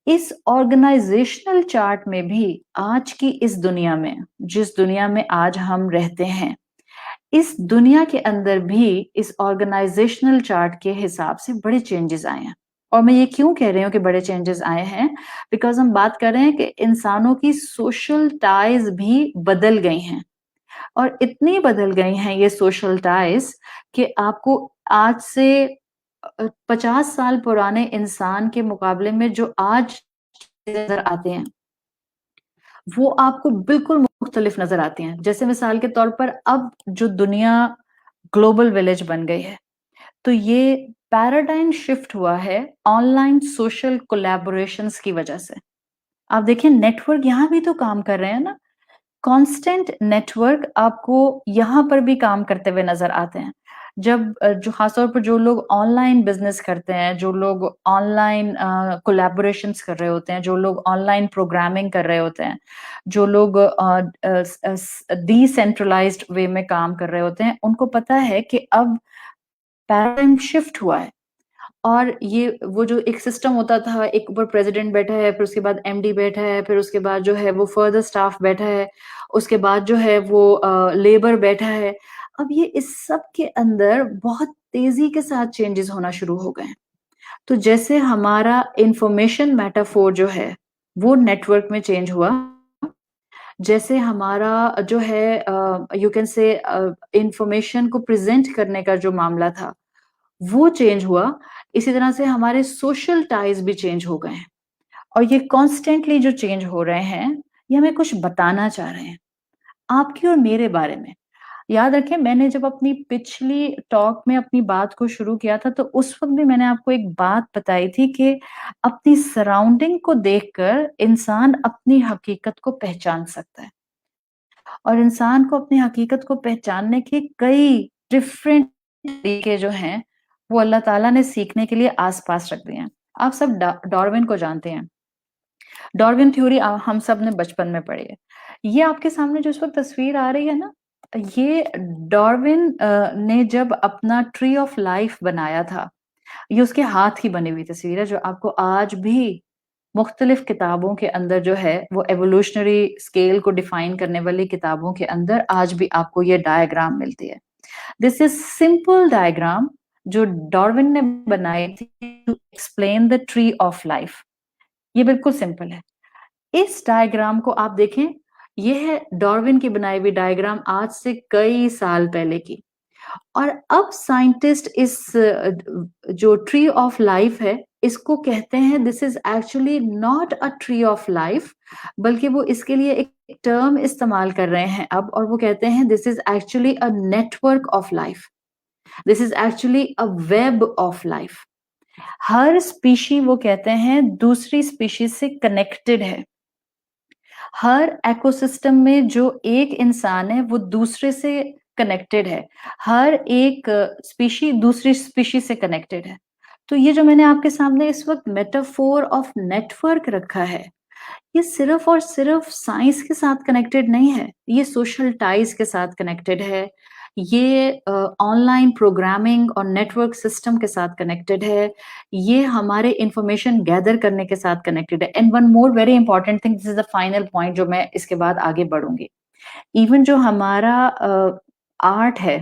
इस ऑर्गेनाइजेशनल चार्ट में भी आज की इस दुनिया में, जिस दुनिया में आज हम रहते हैं, इस दुनिया के अंदर भी इस ऑर्गेनाइजेशनल चार्ट के हिसाब से बड़े चेंजेस आए हैं. और मैं ये क्यों कह रही हूँ कि बड़े चेंजेस आए हैं? बिकॉज हम बात कर रहे हैं कि इंसानों की सोशल टाइज भी बदल गई हैं. اور اتنی بدل گئی ہیں یہ سوشل ٹائز کہ آپ کو آج سے 50 سال پرانے انسان کے مقابلے میں جو آج نظر آتے ہیں وہ آپ کو بالکل مختلف نظر آتے ہیں. جیسے مثال کے طور پر اب جو دنیا گلوبل ولیج بن گئی ہے تو یہ پیراڈائم شفٹ ہوا ہے آن لائن سوشل کولیبوریشنز کی وجہ سے. آپ دیکھیں نیٹ ورک یہاں بھی تو کام کر رہے ہیں نا. کانسٹنٹ نیٹ ورک آپ کو یہاں پر بھی کام کرتے ہوئے نظر آتے ہیں. جب جو خاص طور پر جو لوگ آن لائن بزنس کرتے ہیں، جو لوگ آن لائن کولیبوریشنز کر رہے ہوتے ہیں، جو لوگ آن لائن پروگرامنگ کر رہے ہوتے ہیں، جو لوگ ڈی سینٹرلائزڈ وے میں کام کر رہے ہوتے ہیں، ان کو پتا ہے کہ اب پیراڈائم شفٹ ہوا ہے. اور یہ وہ جو ایک سسٹم ہوتا تھا، ایک اوپر پریزیڈنٹ بیٹھا ہے، پھر اس کے بعد ایم ڈی بیٹھا ہے، پھر اس کے بعد جو ہے وہ فردر سٹاف بیٹھا ہے، اس کے بعد جو ہے وہ لیبر بیٹھا ہے. اب یہ اس سب کے اندر بہت تیزی کے ساتھ چینجز ہونا شروع ہو گئے ہیں. تو جیسے ہمارا انفارمیشن میٹافور جو ہے وہ نیٹ ورک میں چینج ہوا، جیسے ہمارا جو ہے یو کین سے انفارمیشن کو پریزنٹ کرنے کا جو معاملہ تھا وہ چینج ہوا، اسی طرح سے ہمارے سوشل ٹائز بھی چینج ہو گئے ہیں. اور یہ کانسٹینٹلی جو چینج ہو رہے ہیں یہ ہمیں کچھ بتانا چاہ رہے ہیں آپ کی اور میرے بارے میں. یاد رکھیں میں نے جب اپنی پچھلی ٹاک میں اپنی بات کو شروع کیا تھا تو اس وقت بھی میں نے آپ کو ایک بات بتائی تھی کہ اپنی سراؤنڈنگ کو دیکھ کر انسان اپنی حقیقت کو پہچان سکتا ہے. اور انسان کو اپنی حقیقت کو پہچاننے کے کئی ڈفرینٹ طریقے جو ہیں وہ اللہ تعالیٰ نے سیکھنے کے لیے آس پاس رکھ دیے ہیں. آپ سب ڈاروین کو جانتے ہیں. ڈاروین تھیوری ہم سب نے بچپن میں پڑھی ہے. یہ آپ کے سامنے جو اس وقت تصویر آ رہی ہے نا، یہ ڈاروین نے جب اپنا ٹری آف لائف بنایا تھا، یہ اس کے ہاتھ کی بنی ہوئی تصویر ہے جو آپ کو آج بھی مختلف کتابوں کے اندر جو ہے وہ ایوولوشنری اسکیل کو ڈیفائن کرنے والی کتابوں کے اندر آج بھی آپ کو یہ ڈائیگرام ملتی ہے. دس از سمپل ڈائیگرام جو ڈاروین نے بنائی تھی to explain the tree of life. یہ بالکل سمپل ہے. اس ڈائیگرام کو آپ دیکھیں، یہ ہے ڈاروین کی بنائی ہوئی ڈائیگرام آج سے کئی سال پہلے کی. اور اب سائنٹسٹ اس جو ٹری آف لائف ہے اس کو کہتے ہیں this is actually not a tree of life, بلکہ وہ اس کے لیے ایک ٹرم استعمال کر رہے ہیں اب، اور وہ کہتے ہیں this is actually a network of life, this is actually a web of life. ہر اسپیشی وہ کہتے ہیں دوسری اسپیشی سے کنیکٹڈ ہے. ہر ایکو سسٹم میں جو ایک انسان ہے وہ دوسرے سے کنیکٹڈ ہے. ہر ایک اسپیشی دوسری اسپیشی سے کنیکٹڈ ہے. تو یہ جو میں نے آپ کے سامنے اس وقت میٹافور آف نیٹورک رکھا ہے، یہ صرف اور صرف سائنس کے ساتھ کنیکٹڈ نہیں ہے، یہ سوشل ٹائز کے ساتھ کنیکٹڈ ہے، یہ آن لائن پروگرامنگ اور نیٹورک سسٹم کے ساتھ کنیکٹڈ ہے، یہ ہمارے انفارمیشن گیدر کرنے کے ساتھ کنیکٹڈ ہے. And one more very important thing, this is the final point جو میں اس کے بعد آگے بڑھوں گی. ایون جو ہمارا آرٹ ہے،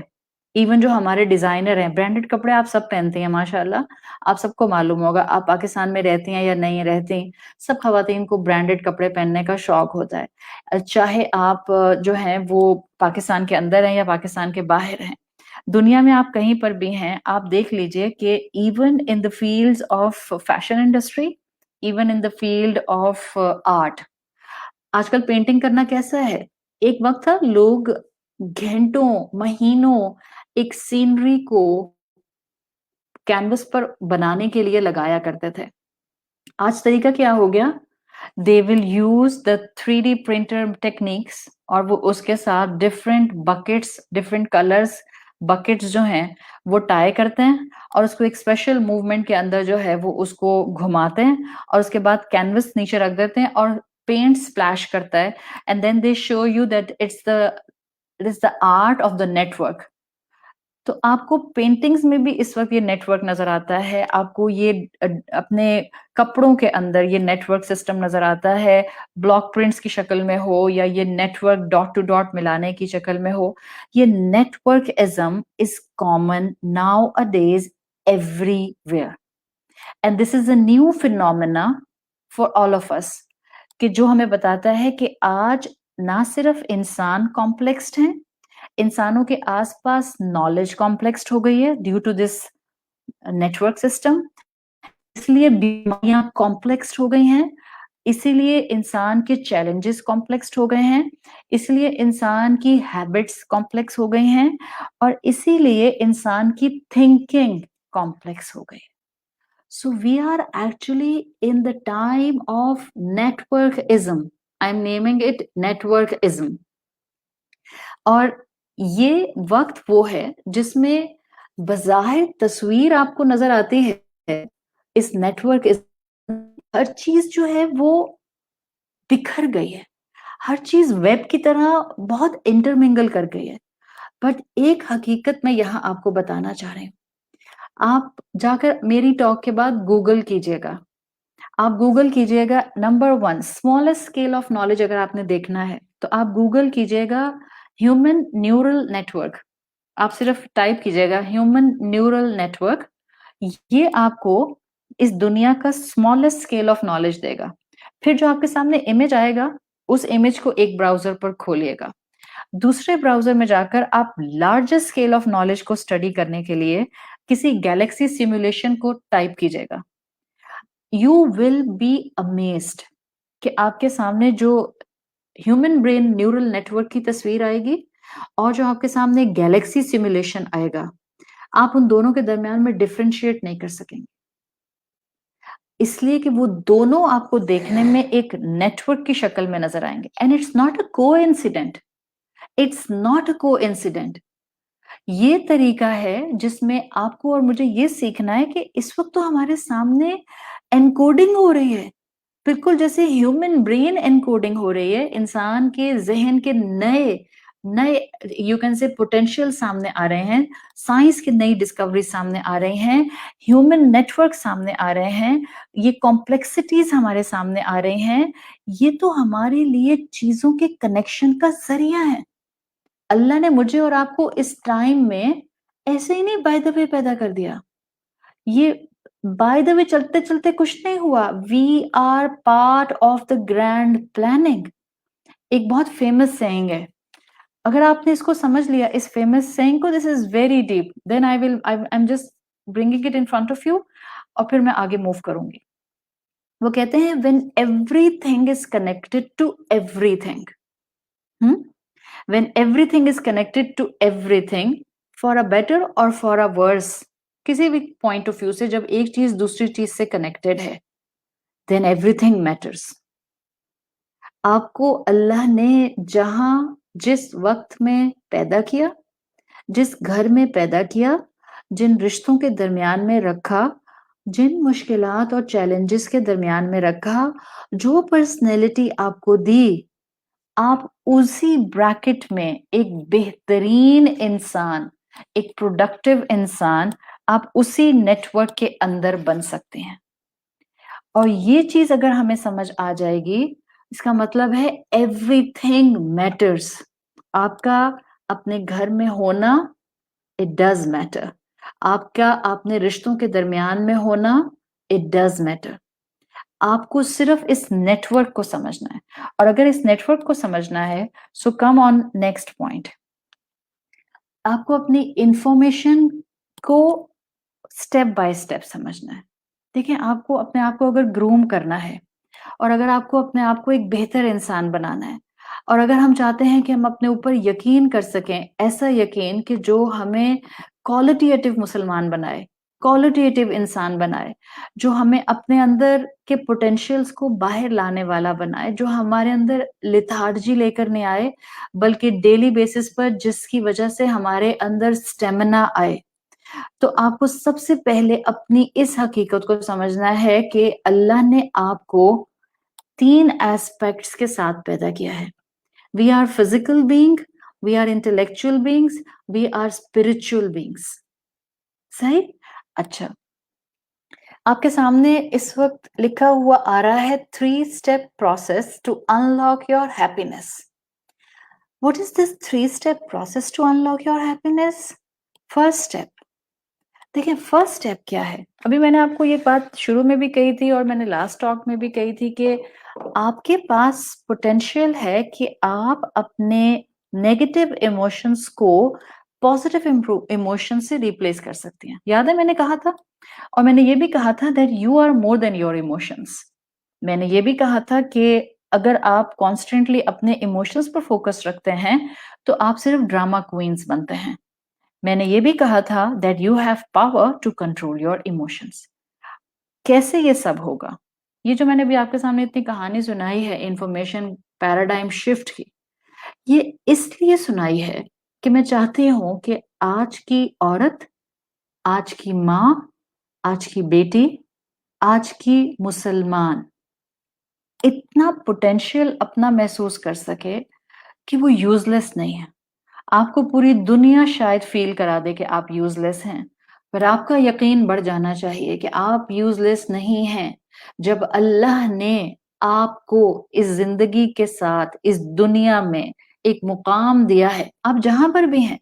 ایون جو ہمارے ڈیزائنر ہیں، برانڈڈ کپڑے آپ سب پہنتے ہیں ماشاء اللہ، آپ سب کو معلوم ہوگا، آپ پاکستان میں رہتی ہیں یا نہیں رہتی، سب خواتین کو برانڈڈ کپڑے پہننے کا شوق ہوتا ہے، چاہے آپ جو ہیں وہ پاکستان کے اندر ہیں یا پاکستان کے باہر ہیں. دنیا میں آپ کہیں پر بھی ہیں، آپ دیکھ لیجئے کہ even in the field of fashion industry, even in the field of art, آج کل پینٹنگ کرنا کیسا ہے. ایک وقت تھا لوگ گھنٹوں مہینوں ایک سینری کو کینوس پر بنانے کے لیے لگایا کرتے تھے. آج طریقہ کیا ہو گیا، they will use the 3D printer techniques اور وہ اس کے ساتھ different buckets different colors buckets جو ہیں وہ ٹائی کرتے ہیں اور اس کو ایک اسپیشل موومنٹ کے اندر جو ہے وہ اس کو گھماتے ہیں اور اس کے بعد کینوس نیچے رکھ دیتے ہیں اور پینٹ سپلیش کرتا ہے and then they show you that it is the art of the network. تو آپ کو پینٹنگز میں بھی اس وقت یہ نیٹ ورک نظر آتا ہے، آپ کو یہ اپنے کپڑوں کے اندر یہ نیٹ ورک سسٹم نظر آتا ہے، بلاک پرنٹس کی شکل میں ہو یا یہ net work dot to dot ملانے کی شکل میں ہو. یہ net work ism is common nowadays everywhere and this is a new phenomena for all of us, کہ جو ہمیں بتاتا ہے کہ آج ना सिर्फ इंसान कॉम्प्लेक्स्ड हैं, इंसानों के आसपास नॉलेज कॉम्प्लेक्स्ड हो गई है due to this network system, इसलिए बीमारियां कॉम्प्लेक्स्ड हो गई हैं, इसीलिए इंसान के चैलेंजेस कॉम्प्लेक्स्ड हो गए हैं, इसलिए इंसान की हैबिट्स कॉम्प्लेक्स हो गई हैं और इसीलिए इंसान की थिंकिंग कॉम्प्लेक्स हो गई। So we are actually in the time of networkism. I'm naming it networkism. और ये वक्त वो है जिसमें बज़ाहिर तस्वीर आपको नजर आती है इस नेटवर्क, हर चीज जो है वो बिखर गई है, हर चीज वेब की तरह बहुत इंटरमिंगल कर गई है। बट एक हकीकत मैं यहाँ आपको बताना चाह रही हूँ, आप जाकर मेरी टॉक के बाद गूगल कीजिएगा, आप गूगल कीजिएगा number 1 smallest scale of knowledge अगर आपने देखना है तो आप गूगल कीजिएगा ह्यूमन न्यूरल नेटवर्क, आप सिर्फ टाइप कीजिएगा ह्यूमन न्यूरल नेटवर्क, ये आपको इस दुनिया का स्मॉलेस्ट स्केल ऑफ नॉलेज देगा। फिर जो आपके सामने इमेज आएगा उस इमेज को एक ब्राउजर पर खोलिएगा, दूसरे ब्राउजर में जाकर आप लार्जेस्ट स्केल ऑफ नॉलेज को स्टडी करने के लिए किसी गैलेक्सी सिमुलेशन को टाइप कीजिएगा। यू विल बी अमेज्ड कि आपके सामने जो ह्यूमन ब्रेन न्यूरल नेटवर्क की तस्वीर आएगी और जो आपके सामने गैलेक्सी सिमुलेशन आएगा, आप उन दोनों के दरमियान में डिफरेंशिएट नहीं कर सकेंगे, इसलिए कि वो दोनों आपको देखने में एक नेटवर्क की शक्ल में नजर आएंगे। And it's not a coincident, it's not a coincident. ये तरीका है जिसमें आपको और मुझे ये सीखना है कि इस वक्त तो हमारे सामने एनकोडिंग हो रही है, बिल्कुल जैसे ह्यूमन ब्रेन एनकोडिंग हो रही है, इंसान के जहन के नए नए यू कैन से पोटेंशियल सामने आ रहे हैं, साइंस की नई डिस्कवरी सामने आ रही हैं, ह्यूमन नेटवर्क सामने आ रहे हैं, ये कॉम्प्लेक्सिटीज हमारे सामने आ रही हैं। ये तो हमारे लिए चीजों के कनेक्शन का जरिया है। अल्लाह ने मुझे और आपको इस टाइम में ऐसे ही नहीं बाय द वे पैदा कर दिया, ये बाय द वे चलते चलते कुछ नहीं हुआ, we are part of the grand planning. एक बहुत फेमस सेइंग है, अगर आपने इसको समझ लिया इस फेमस सेइंग को, this is very deep, then I am just bringing it in front of you और फिर मैं आगे मूव करूंगी। वो कहते हैं when everything is connected to everything, when everything is connected to everything for a better or for a worse, किसी भी पॉइंट ऑफ व्यू से जब एक चीज दूसरी चीज से कनेक्टेड है, then everything matters। आपको अल्लाह ने जहां जिस वक्त में पैदा किया, जिस घर में पैदा किया, जिन रिश्तों के दरमियान में रखा, जिन मुश्किलात और चैलेंजेस के दरमियान में रखा, जो पर्सनैलिटी आपको दी, आप उसी ब्रैकेट में एक बेहतरीन इंसान, एक प्रोडक्टिव इंसान, आप उसी नेटवर्क के अंदर बन सकते हैं। और ये चीज अगर हमें समझ आ जाएगी, इसका मतलब है एवरीथिंग मैटर्स। आपका अपने घर में होना, इट डज मैटर। आपका अपने रिश्तों के दरमियान में होना, इट डज मैटर। आपको सिर्फ इस नेटवर्क को समझना है, और अगर इस नेटवर्क को समझना है, सो कम ऑन नेक्स्ट पॉइंट, आपको अपनी इंफॉर्मेशन को स्टेप बाय स्टेप समझना है। देखिए, आपको अपने आप को अगर ग्रूम करना है और अगर आपको अपने आप को एक बेहतर इंसान बनाना है, और अगर हम चाहते हैं कि हम अपने ऊपर यकीन कर सकें, ऐसा यकीन कि जो हमें क्वालिटेटिव मुसलमान बनाए, क्वालिटेटिव इंसान बनाए, जो हमें अपने अंदर के पोटेंशियल्स को बाहर लाने वाला बनाए, जो हमारे अंदर लिथार्जी लेकर नहीं आए बल्कि डेली बेसिस पर जिसकी वजह से हमारे अंदर स्टेमिना आए, तो आपको सबसे पहले अपनी इस हकीकत को समझना है कि अल्लाह ने आपको 3 एस्पेक्ट्स के साथ पैदा किया है। We are physical being, we are intellectual beings, we are spiritual beings. सही? अच्छा, आपके सामने इस वक्त लिखा हुआ आ रहा है 3 step process to unlock your happiness. What is this 3 step process to unlock your happiness? First step, دیکھیں فرسٹ اسٹیپ کیا ہے؟ ابھی میں نے آپ کو یہ بات شروع میں بھی کہی تھی اور میں نے لاسٹ ٹاک میں بھی کہی تھی کہ آپ کے پاس پوٹینشیل ہے کہ آپ اپنے نیگیٹو ایموشنز کو پازیٹیو ایموشن سے ریپلیس کر سکتی ہیں. یاد ہے میں نے کہا تھا، اور میں نے یہ بھی کہا تھا that you are more than your emotions. میں نے یہ بھی کہا تھا کہ اگر آپ کانسٹنٹلی اپنے ایموشنز پر فوکس رکھتے ہیں تو آپ صرف ڈراما کوئنز بنتے ہیں. میں نے یہ بھی کہا تھا that you have power to control your emotions. کیسے یہ سب ہوگا؟ یہ جو میں نے بھی آپ کے سامنے اتنی کہانی سنائی ہے انفارمیشن پیراڈائم شفٹ کی، یہ اس لیے سنائی ہے کہ میں چاہتی ہوں کہ آج کی عورت، آج کی ماں، آج کی بیٹی، آج کی مسلمان اتنا پوٹینشیل اپنا محسوس کر سکے کہ وہ یوز لیس نہیں ہے. آپ کو پوری دنیا شاید فیل کرا دے کہ آپ یوز لیس ہیں، پر آپ کا یقین بڑھ جانا چاہیے کہ آپ یوز لیس نہیں ہیں. جب اللہ نے آپ کو اس زندگی کے ساتھ اس دنیا میں ایک مقام دیا ہے، آپ جہاں پر بھی ہیں،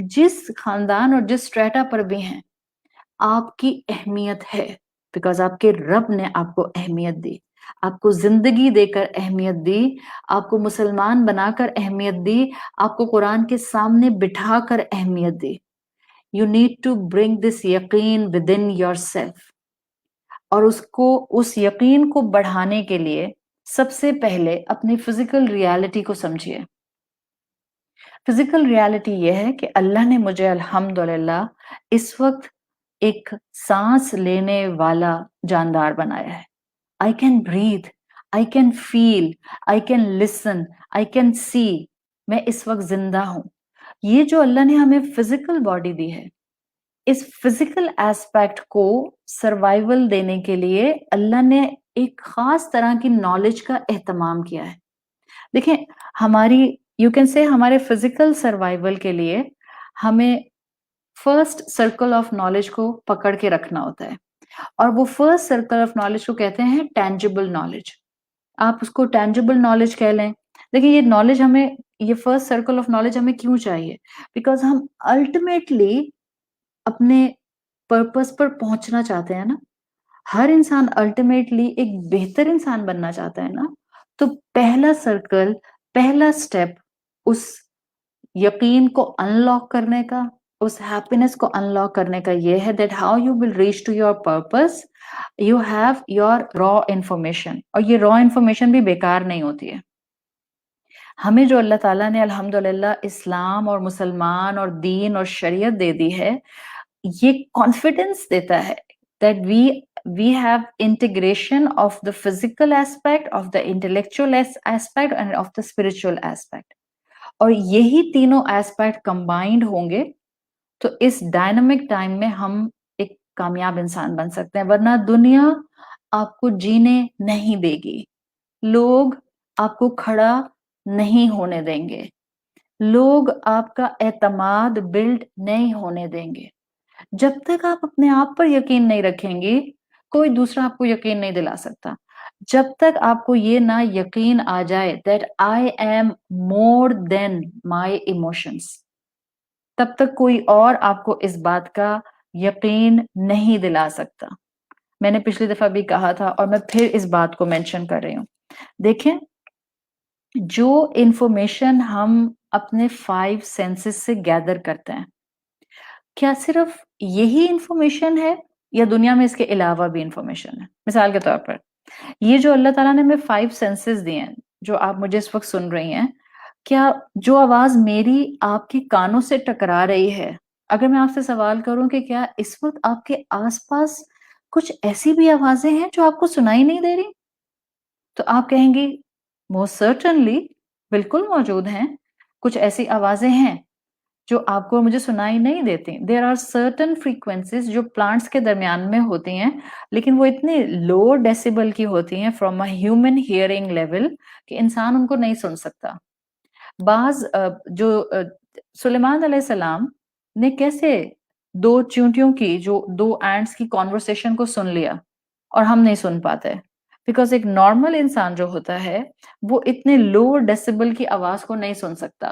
جس خاندان اور جس اسٹریٹا پر بھی ہیں، آپ کی اہمیت ہے بیکاز آپ کے رب نے آپ کو اہمیت دی، آپ کو زندگی دے کر اہمیت دی، آپ کو مسلمان بنا کر اہمیت دی، آپ کو قرآن کے سامنے بٹھا کر اہمیت دی. یو نیڈ ٹو برنگ دس یقین ود ان یور سیلف. اور اس یقین کو بڑھانے کے لیے سب سے پہلے اپنی فزیکل ریالٹی کو سمجھیے. فزیکل ریالٹی یہ ہے کہ اللہ نے مجھے الحمدللہ اس وقت ایک سانس لینے والا جاندار بنایا ہے. I can breathe, I can feel, I can listen, I can see. میں اس وقت زندہ ہوں. یہ جو اللہ نے ہمیں فزیکل باڈی دی ہے، اس فزیکل ایسپیکٹ کو سروائیول دینے کے لیے اللہ نے ایک خاص طرح کی نالج کا اہتمام کیا ہے. دیکھیں ہماری یو کین سے ہمارے فزیکل سروائیول کے لیے ہمیں فرسٹ سرکل آف نالج کو پکڑ کے رکھنا ہوتا ہے، اور وہ فرسٹ سرکل آف نالج کو کہتے ہیں ٹینجیبل نالج. آپ اس کو ٹینجیبل نالج کہہ لیں. دیکھیں یہ نالج ہمیں، یہ فرسٹ سرکل آف نالج ہمیں کیوں چاہیے؟ بیکاز ہم الٹیمیٹلی اپنے پرپس پر پہنچنا چاہتے ہیں نا. ہر انسان الٹیمیٹلی ایک بہتر انسان بننا چاہتا ہے نا. تو پہلا سرکل، پہلا سٹیپ اس یقین کو انلاک کرنے کا، اس ہیپینس کو انلاک کرنے کا یہ ہے that how you will reach to your purpose. You have your raw information, اور یہ را انفارمیشن بھی بیکار نہیں ہوتی ہے. ہمیں جو اللہ تعالیٰ نے الحمدللہ اسلام اور مسلمان اور دین اور شریعت دے دی ہے، یہ کانفیڈنس دیتا ہے that we have integration of the physical aspect, of the intellectual aspect and of the spiritual aspect. اور یہی تینوں ایسپیکٹ کمبائنڈ ہوں گے تو اس ڈائنامک ٹائم میں ہم ایک کامیاب انسان بن سکتے ہیں. ورنہ دنیا آپ کو جینے نہیں دے گی، لوگ آپ کو کھڑا نہیں ہونے دیں گے، لوگ آپ کا اعتماد بلڈ نہیں ہونے دیں گے. جب تک آپ اپنے آپ پر یقین نہیں رکھیں گی، کوئی دوسرا آپ کو یقین نہیں دلا سکتا. جب تک آپ کو یہ نہ یقین آ جائے that I am more than my emotions، تب تک کوئی اور آپ کو اس بات کا یقین نہیں دلا سکتا. میں نے پچھلی دفعہ بھی کہا تھا اور میں پھر اس بات کو مینشن کر رہی ہوں. دیکھیں جو انفارمیشن ہم اپنے 5 سینسز سے گیدر کرتے ہیں، کیا صرف یہی انفارمیشن ہے یا دنیا میں اس کے علاوہ بھی انفارمیشن ہے؟ مثال کے طور پر یہ جو اللہ تعالیٰ نے ہمیں 5 سینسز دیے ہیں، جو آپ مجھے اس وقت سن رہی ہیں، کیا جو آواز میری آپ کے کانوں سے ٹکرا رہی ہے، اگر میں آپ سے سوال کروں کہ کیا اس وقت آپ کے آس پاس کچھ ایسی بھی آوازیں ہیں جو آپ کو سنائی نہیں دے رہی؟ تو آپ کہیں گی موسٹ سرٹنلی بالکل موجود ہیں. کچھ ایسی آوازیں ہیں جو آپ کو مجھے سنائی نہیں دیتی. دیر آر سرٹن فریکوینسیز جو پلانٹس کے درمیان میں ہوتی ہیں، لیکن وہ اتنی لو ڈیسیبل کی ہوتی ہیں from a human hearing level کہ انسان ان کو نہیں سن سکتا. بعض جو سلیمان علیہ السلام نے کیسے 2 چیونٹیوں کی، جو 2 اینٹس کی کانورسیشن کو سن لیا اور ہم نہیں سن پاتے؟ بیکاز ایک نارمل انسان جو ہوتا ہے وہ اتنے لو ڈیسیبل کی آواز کو نہیں سن سکتا.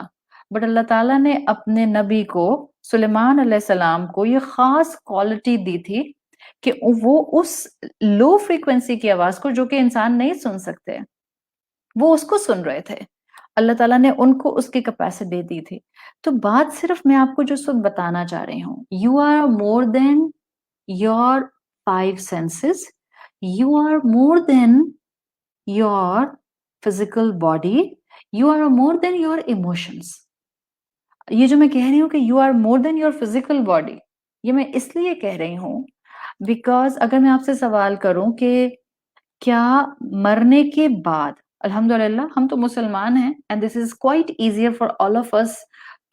بٹ اللہ تعالیٰ نے اپنے نبی کو सुलेमान अलैहिस्सलाम को ये खास क्वालिटी दी थी कि वो उस लो फ्रीक्वेंसी की आवाज को, जो कि इंसान नहीं सुन सकते, वो उसको सुन रहे थे। अल्लाह ताला ने उनको उसकी कैपेसिटी दी थी। तो बात सिर्फ मैं आपको जो इस वक़्त बताना चाह रही हूँ, you are more than your 5 senses, you are more than your physical body, you are more than your emotions. ये जो मैं कह रही हूँ कि you are more than your physical body, ये मैं इसलिए कह रही हूँ बिकॉज़ अगर मैं आपसे सवाल करूँ कि क्या मरने के बाद, अल्हम्दुलिल्लाह हम तो मुसलमान हैं and this is quite easier for all of us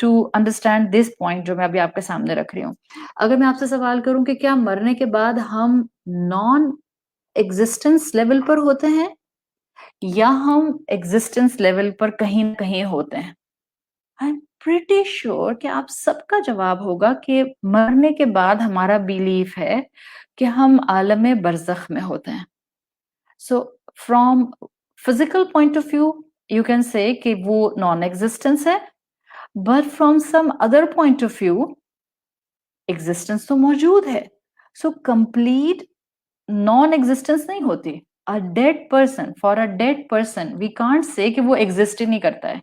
to understand this point जो मैं अभी आपके सामने रख रही हूँ। अगर मैं आपसे सवाल करूं कि क्या मरने के बाद हम नॉन एग्जिस्टेंस लेवल पर होते हैं या हम एग्जिस्टेंस लेवल पर कहीं न कहीं होते हैं, आई एम प्रिटी श्योर कि आप सबका जवाब होगा कि मरने के बाद हमारा बिलीफ है कि हम आलम बरज़ख में होते हैं। So from physical point of view, you can say कि वो non-existence है, but from some other point of view, existence तो मौजूद है। So complete non-existence नहीं होती। A dead person, for a dead person, we can't say कि वो exist ही नहीं करता है।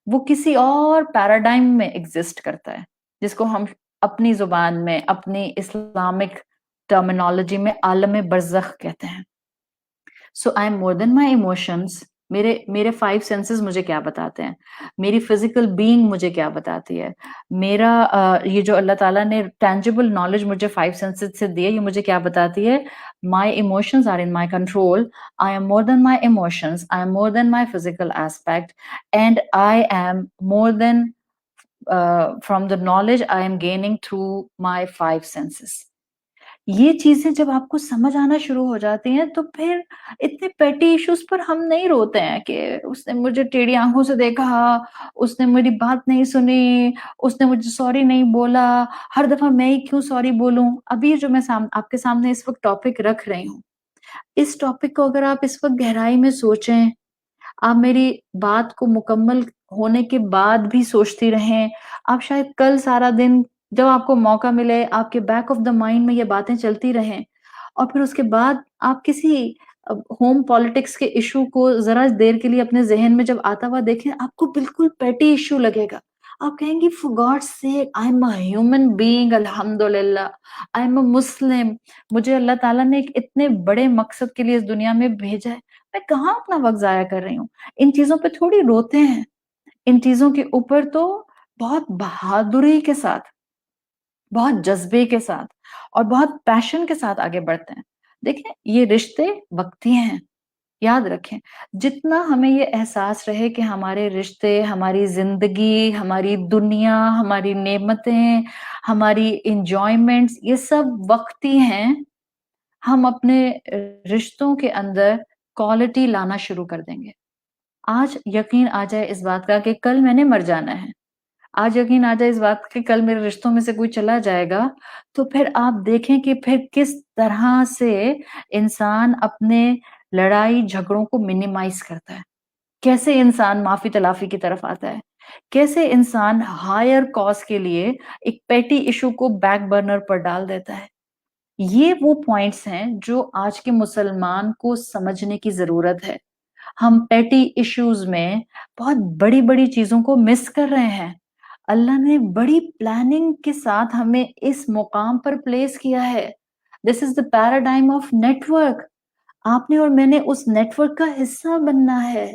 वो किसी और पैराडाइम में एग्जिस्ट करता है, जिसको हम अपनी जुबान में, अपनी इस्लामिक टर्मिनोलॉजी में आलम बरज़ख कहते हैं। So I am more than my emotions. मेरे मेरे 5 सेंसेस मुझे क्या बताते हैं, मेरी फिजिकल बीइंग मुझे क्या बताती है, मेरा ये जो अल्लाह ताला ने टैंजिबल नॉलेज मुझे 5 सेंसेस से दी है, ये मुझे क्या बताती है, my emotions are in my control, I am more than my emotions, I am more than my physical aspect, and I am more than from the knowledge I am gaining through my 5 senses. ये चीजें जब आपको समझ आना शुरू हो जाती हैं तो फिर इतने पेटी इश्यूज पर हम नहीं रोते हैं कि उसने मुझे टेढ़ी आंखों से देखा, उसने मेरी बात नहीं सुनी, उसने मुझे सॉरी नहीं बोला, हर दफा मैं ही क्यों सॉरी बोलूं। अभी ये जो मैं आपके सामने इस वक्त टॉपिक रख रही हूँ, इस टॉपिक को अगर आप इस वक्त गहराई में सोचें, आप मेरी बात को मुकम्मल होने के बाद भी सोचती रहें, आप शायद कल सारा दिन जब आपको मौका मिले, आपके बैक ऑफ द माइंड में ये बातें चलती रहें और फिर उसके बाद आप किसी होम पॉलिटिक्स के इश्यू को ज़रा देर के लिए अपने ज़हन में जब आता हुआ देखें, आपको बिल्कुल पेटी इश्यू लगेगा। आप कहेंगी for god's sake I am a human being, अल्हम्दुलिल्लाह, आई एम अ मुस्लिम, मुझे अल्लाह ताला ने एक इतने बड़े मकसद के लिए इस दुनिया में भेजा है, मैं कहाँ अपना वक़्त ज़ाया कर रही हूँ? इन चीज़ों पे थोड़ी रोते हैं, इन चीज़ों के ऊपर तो बहुत बहादुरी के साथ, बहुत जज़्बे के साथ और बहुत पैशन के साथ आगे बढ़ते हैं। देखें, ये रिश्ते वक़्ती हैं, याद रखें। जितना हमें ये एहसास रहे कि हमारे रिश्ते, हमारी ज़िंदगी, हमारी दुनिया, हमारी नेमतें, हमारी एन्जॉयमेंट्स ये सब वक़्ती हैं, हम अपने रिश्तों के अंदर क्वालिटी लाना शुरू कर देंगे। आज यकीन आ जाए इस बात का कि कल मैंने मर जाना है। आज यकीन आ जाए इस बात कि कल मेरे रिश्तों में से कोई चला जाएगा, तो फिर आप देखें कि फिर किस तरह से इंसान अपने लड़ाई झगड़ों को मिनिमाइज़ करता है। कैसे इंसान माफ़ी-तलाफ़ी की तरफ आता है। कैसे इंसान हायर कॉज़ के लिए एक पेटी इश्यू को बैक बर्नर पर डाल देता है। ये वो पॉइंट्स हैं जो आज के मुसलमान को समझने की ज़रूरत है। हम पेटी इश्यूज में बहुत बड़ी-बड़ी चीज़ों को मिस कर रहे हैं। अल्लाह ने बड़ी प्लानिंग के साथ हमें इस मुकाम पर प्लेस किया है। This is the paradigm of network. आपने और मैंने उस नेटवर्क का हिस्सा बनना है।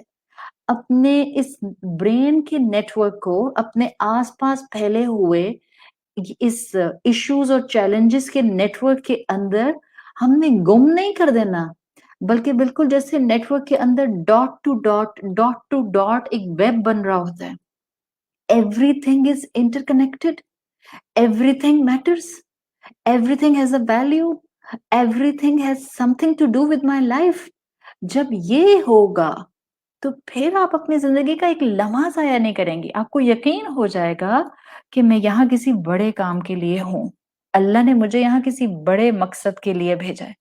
अपने इस ब्रेन के नेटवर्क को अपने आस-पास फैले हुए इस इश्यूज और चैलेंजेस के नेटवर्क के अंदर हमने गुम नहीं कर देना, बल्कि बिल्कुल जैसे नेटवर्क के अंदर डॉट टू डॉट एक वेब बन रहा होता है। Everything is interconnected, everything matters, everything has a value, everything has something to do with my life. जब ये होगा तो फिर आप अपनी ज़िंदगी का एक लम्हा ज़ाया नहीं करेंगी। आपको यकीन हो जाएगा कि मैं यहाँ किसी बड़े काम के लिए हूँ। अल्लाह ने मुझे यहाँ किसी बड़े मकसद के लिए भेजा है।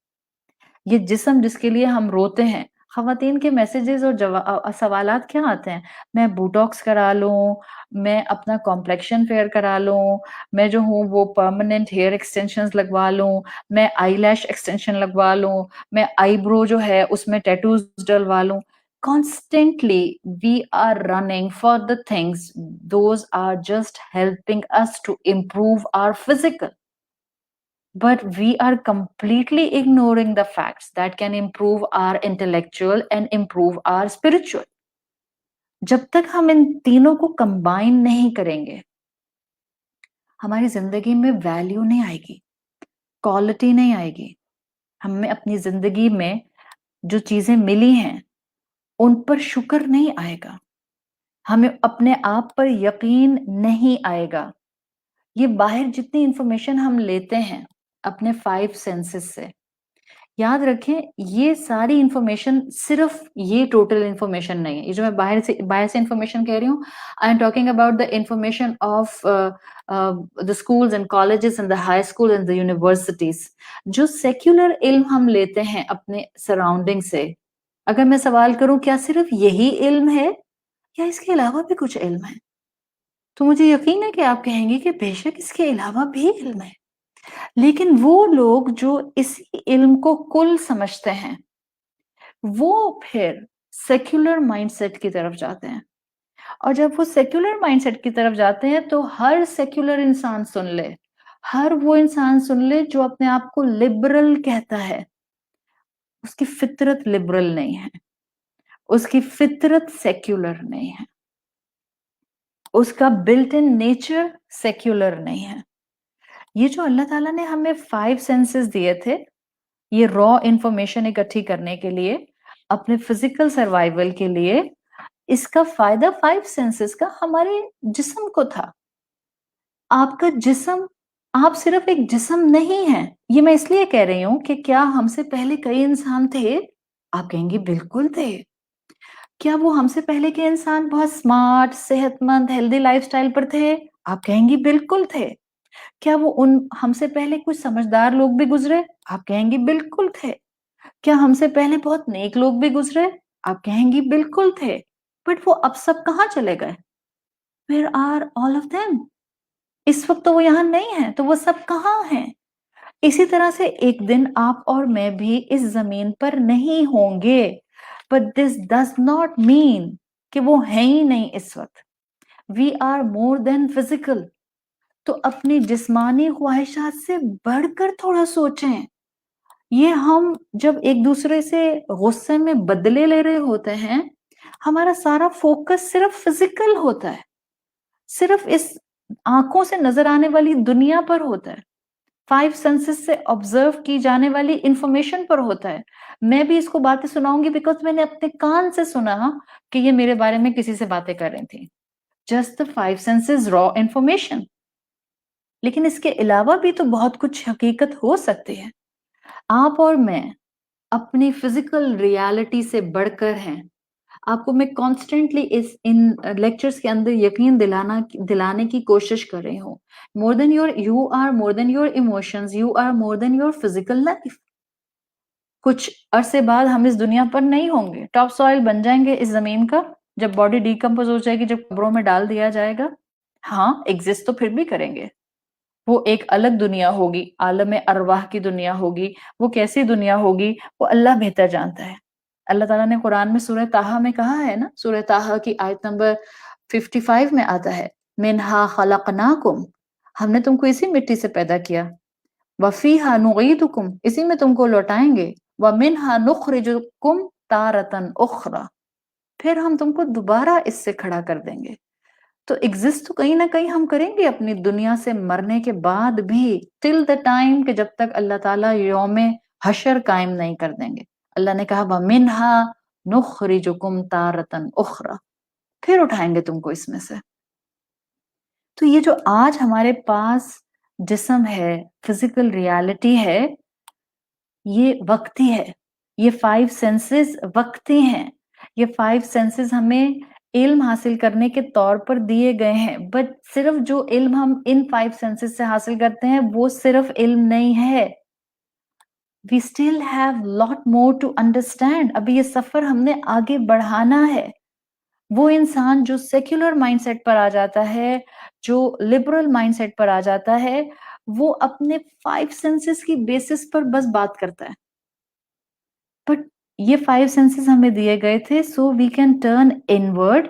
ये जिस्म जिसके लिए हम रोते हैं, خواتین کے میسیجز اور سوالات کیا آتے ہیں؟ میں بوٹاکس کرا لوں، میں اپنا کمپلیکشن فیئر کرا لوں، میں جو ہوں وہ پرماننٹ ہیئر ایکسٹینشنز لگوا لوں، میں آئی لیش ایکسٹینشن لگوا لوں، میں آئی برو جو ہے اس میں ٹیٹوز ڈلوا لوں. Constantly we are running for the things those are just helping us to improve our physical, but we are completely ignoring the facts that can improve our intellectual and improve our spiritual. جب تک ہم ان تینوں کو combine نہیں کریں گے ہماری زندگی میں ویلیو نہیں آئے گی، کوالٹی نہیں آئے گی. ہمیں اپنی زندگی میں جو چیزیں ملی ہیں ان پر شکر نہیں آئے گا، ہمیں اپنے آپ پر یقین نہیں آئے گا. یہ باہر جتنی انفارمیشن ہم لیتے ہیں اپنے 5 سینسز سے، یاد رکھیں یہ ساری انفارمیشن صرف یہ ٹوٹل انفارمیشن نہیں ہے. یہ جو میں باہر سے انفارمیشن کہہ رہی ہوں، I am talking about the information of the schools and colleges and the high school and the universities. جو سیکولر علم ہم لیتے ہیں اپنے سراؤنڈنگ سے، اگر میں سوال کروں کیا صرف یہی علم ہے یا اس کے علاوہ بھی کچھ علم ہے، تو مجھے یقین ہے کہ آپ کہیں گے کہ بے شک اس کے علاوہ بھی علم ہے. لیکن وہ لوگ جو اسی علم کو کل سمجھتے ہیں وہ پھر سیکولر مائنڈ سیٹ کی طرف جاتے ہیں، اور جب وہ سیکولر مائنڈ سیٹ کی طرف جاتے ہیں تو ہر سیکولر انسان سن لے، ہر وہ انسان سن لے جو اپنے آپ کو لبرل کہتا ہے، اس کی فطرت لبرل نہیں ہے، اس کی فطرت سیکولر نہیں ہے، اس کا بلٹ ان نیچر سیکولر نہیں ہے. یہ جو اللہ تعالیٰ نے ہمیں 5 سینسز دیے تھے یہ را انفارمیشن اکٹھی کرنے کے لیے، اپنے فزیکل سروائیول کے لیے، اس کا فائدہ 5 سینسز کا ہمارے جسم کو تھا. آپ کا جسم، آپ صرف ایک جسم نہیں ہیں. یہ میں اس لیے کہہ رہی ہوں کہ کیا ہم سے پہلے کئی انسان تھے؟ آپ کہیں گے بالکل تھے. کیا وہ ہم سے پہلے کے انسان بہت سمارٹ، صحت مند، ہیلدی لائف سٹائل پر تھے؟ آپ کہیں گے بالکل تھے. کیا وہ ہم سے پہلے کچھ سمجھدار لوگ بھی گزرے؟ آپ کہیں گے بالکل تھے. کیا ہم سے پہلے بہت نیک لوگ بھی گزرے؟ آپ کہیں گی بالکل تھے. بٹ وہ اب سب کہاں چلے گئے؟ Where are all of them؟ اس وقت تو وہ یہاں نہیں ہیں، تو وہ سب کہاں ہیں؟ اسی طرح سے ایک دن آپ اور میں بھی اس زمین پر نہیں ہوں گے. But this does not mean کہ وہ ہیں ہی نہیں اس وقت. We are more than physical. تو اپنی جسمانی خواہشات سے بڑھ کر تھوڑا سوچیں. یہ ہم جب ایک دوسرے سے غصے میں بدلے لے رہے ہوتے ہیں ہمارا سارا فوکس صرف فزیکل ہوتا ہے، صرف اس آنکھوں سے نظر آنے والی دنیا پر ہوتا ہے، 5 سینسز سے آبزرو کی جانے والی انفارمیشن پر ہوتا ہے. میں بھی اس کو باتیں سناؤں گی بیکاز میں نے اپنے کان سے سنا کہ یہ میرے بارے میں کسی سے باتیں کر رہی تھی. Just the 5 senses raw information. لیکن اس کے علاوہ بھی تو بہت کچھ حقیقت ہو سکتی ہے. آپ اور میں اپنی فزیکل ریالٹی سے بڑھ کر ہیں. آپ کو میں کانسٹنٹلی ان لیکچرز کے اندر یقین دلانے کی کوشش کر رہی ہوں. More than you are more than your emotions, you are more than your physical life. کچھ عرصے بعد ہم اس دنیا پر نہیں ہوں گے، ٹاپ سوائل بن جائیں گے اس زمین کا. جب باڈی ڈیکمپوز ہو جائے گی، جب قبروں میں ڈال دیا جائے گا، ہاں ایگزسٹ تو پھر بھی کریں گے. وہ ایک الگ دنیا ہوگی، عالم ارواح کی دنیا ہوگی. وہ کیسی دنیا ہوگی وہ اللہ بہتر جانتا ہے. اللہ تعالیٰ نے قرآن میں سورہ طٰہٰ میں کہا ہے نا، سورہ طٰہٰ کی آیت نمبر 55 میں آتا ہے منہا خلقناکم، ہم نے تم کو اسی مٹی سے پیدا کیا، وفیہا نعیدکم، اسی میں تم کو لوٹائیں گے، ومنہا نخرجکم تارۃ اخری، پھر ہم تم کو دوبارہ اس سے کھڑا کر دیں گے. تو ایگزسٹ تو کہیں نہ کہیں ہم کریں گے اپنی دنیا سے مرنے کے بعد بھی، ٹل دا ٹائم کہ جب تک اللہ تعالیٰ یوم حشر قائم نہیں کر دیں گے. اللہ نے کہا وَمِنْهَا نُخْرِجُكُمْ تَارَةً أُخْرَى، پھر اٹھائیں گے تم کو اس میں سے. تو یہ جو آج ہمارے پاس جسم ہے، فزیکل ریالٹی ہے، یہ وقتی ہے. یہ 5 سینسز وقتی ہیں. یہ 5 سینسز ہمیں علم حاصل کرنے کے طور پر دیے گئے ہیں، بٹ صرف جو علم ہم ان 5 سینسز سے حاصل کرتے ہیں وہ صرف علم نہیں ہے. We still have lot more to understand. अभी ये सफर हमने आगे बढ़ाना है. वो इंसान जो सेक्युलर माइंडसेट पर आ जाता है, जो लिबरल माइंडसेट पर आ जाता है, वो अपने 5 सेंसेस की बेसिस पर बस बात करता है. बट ये 5 सेंसेस हमें दिए गए थे so we can turn inward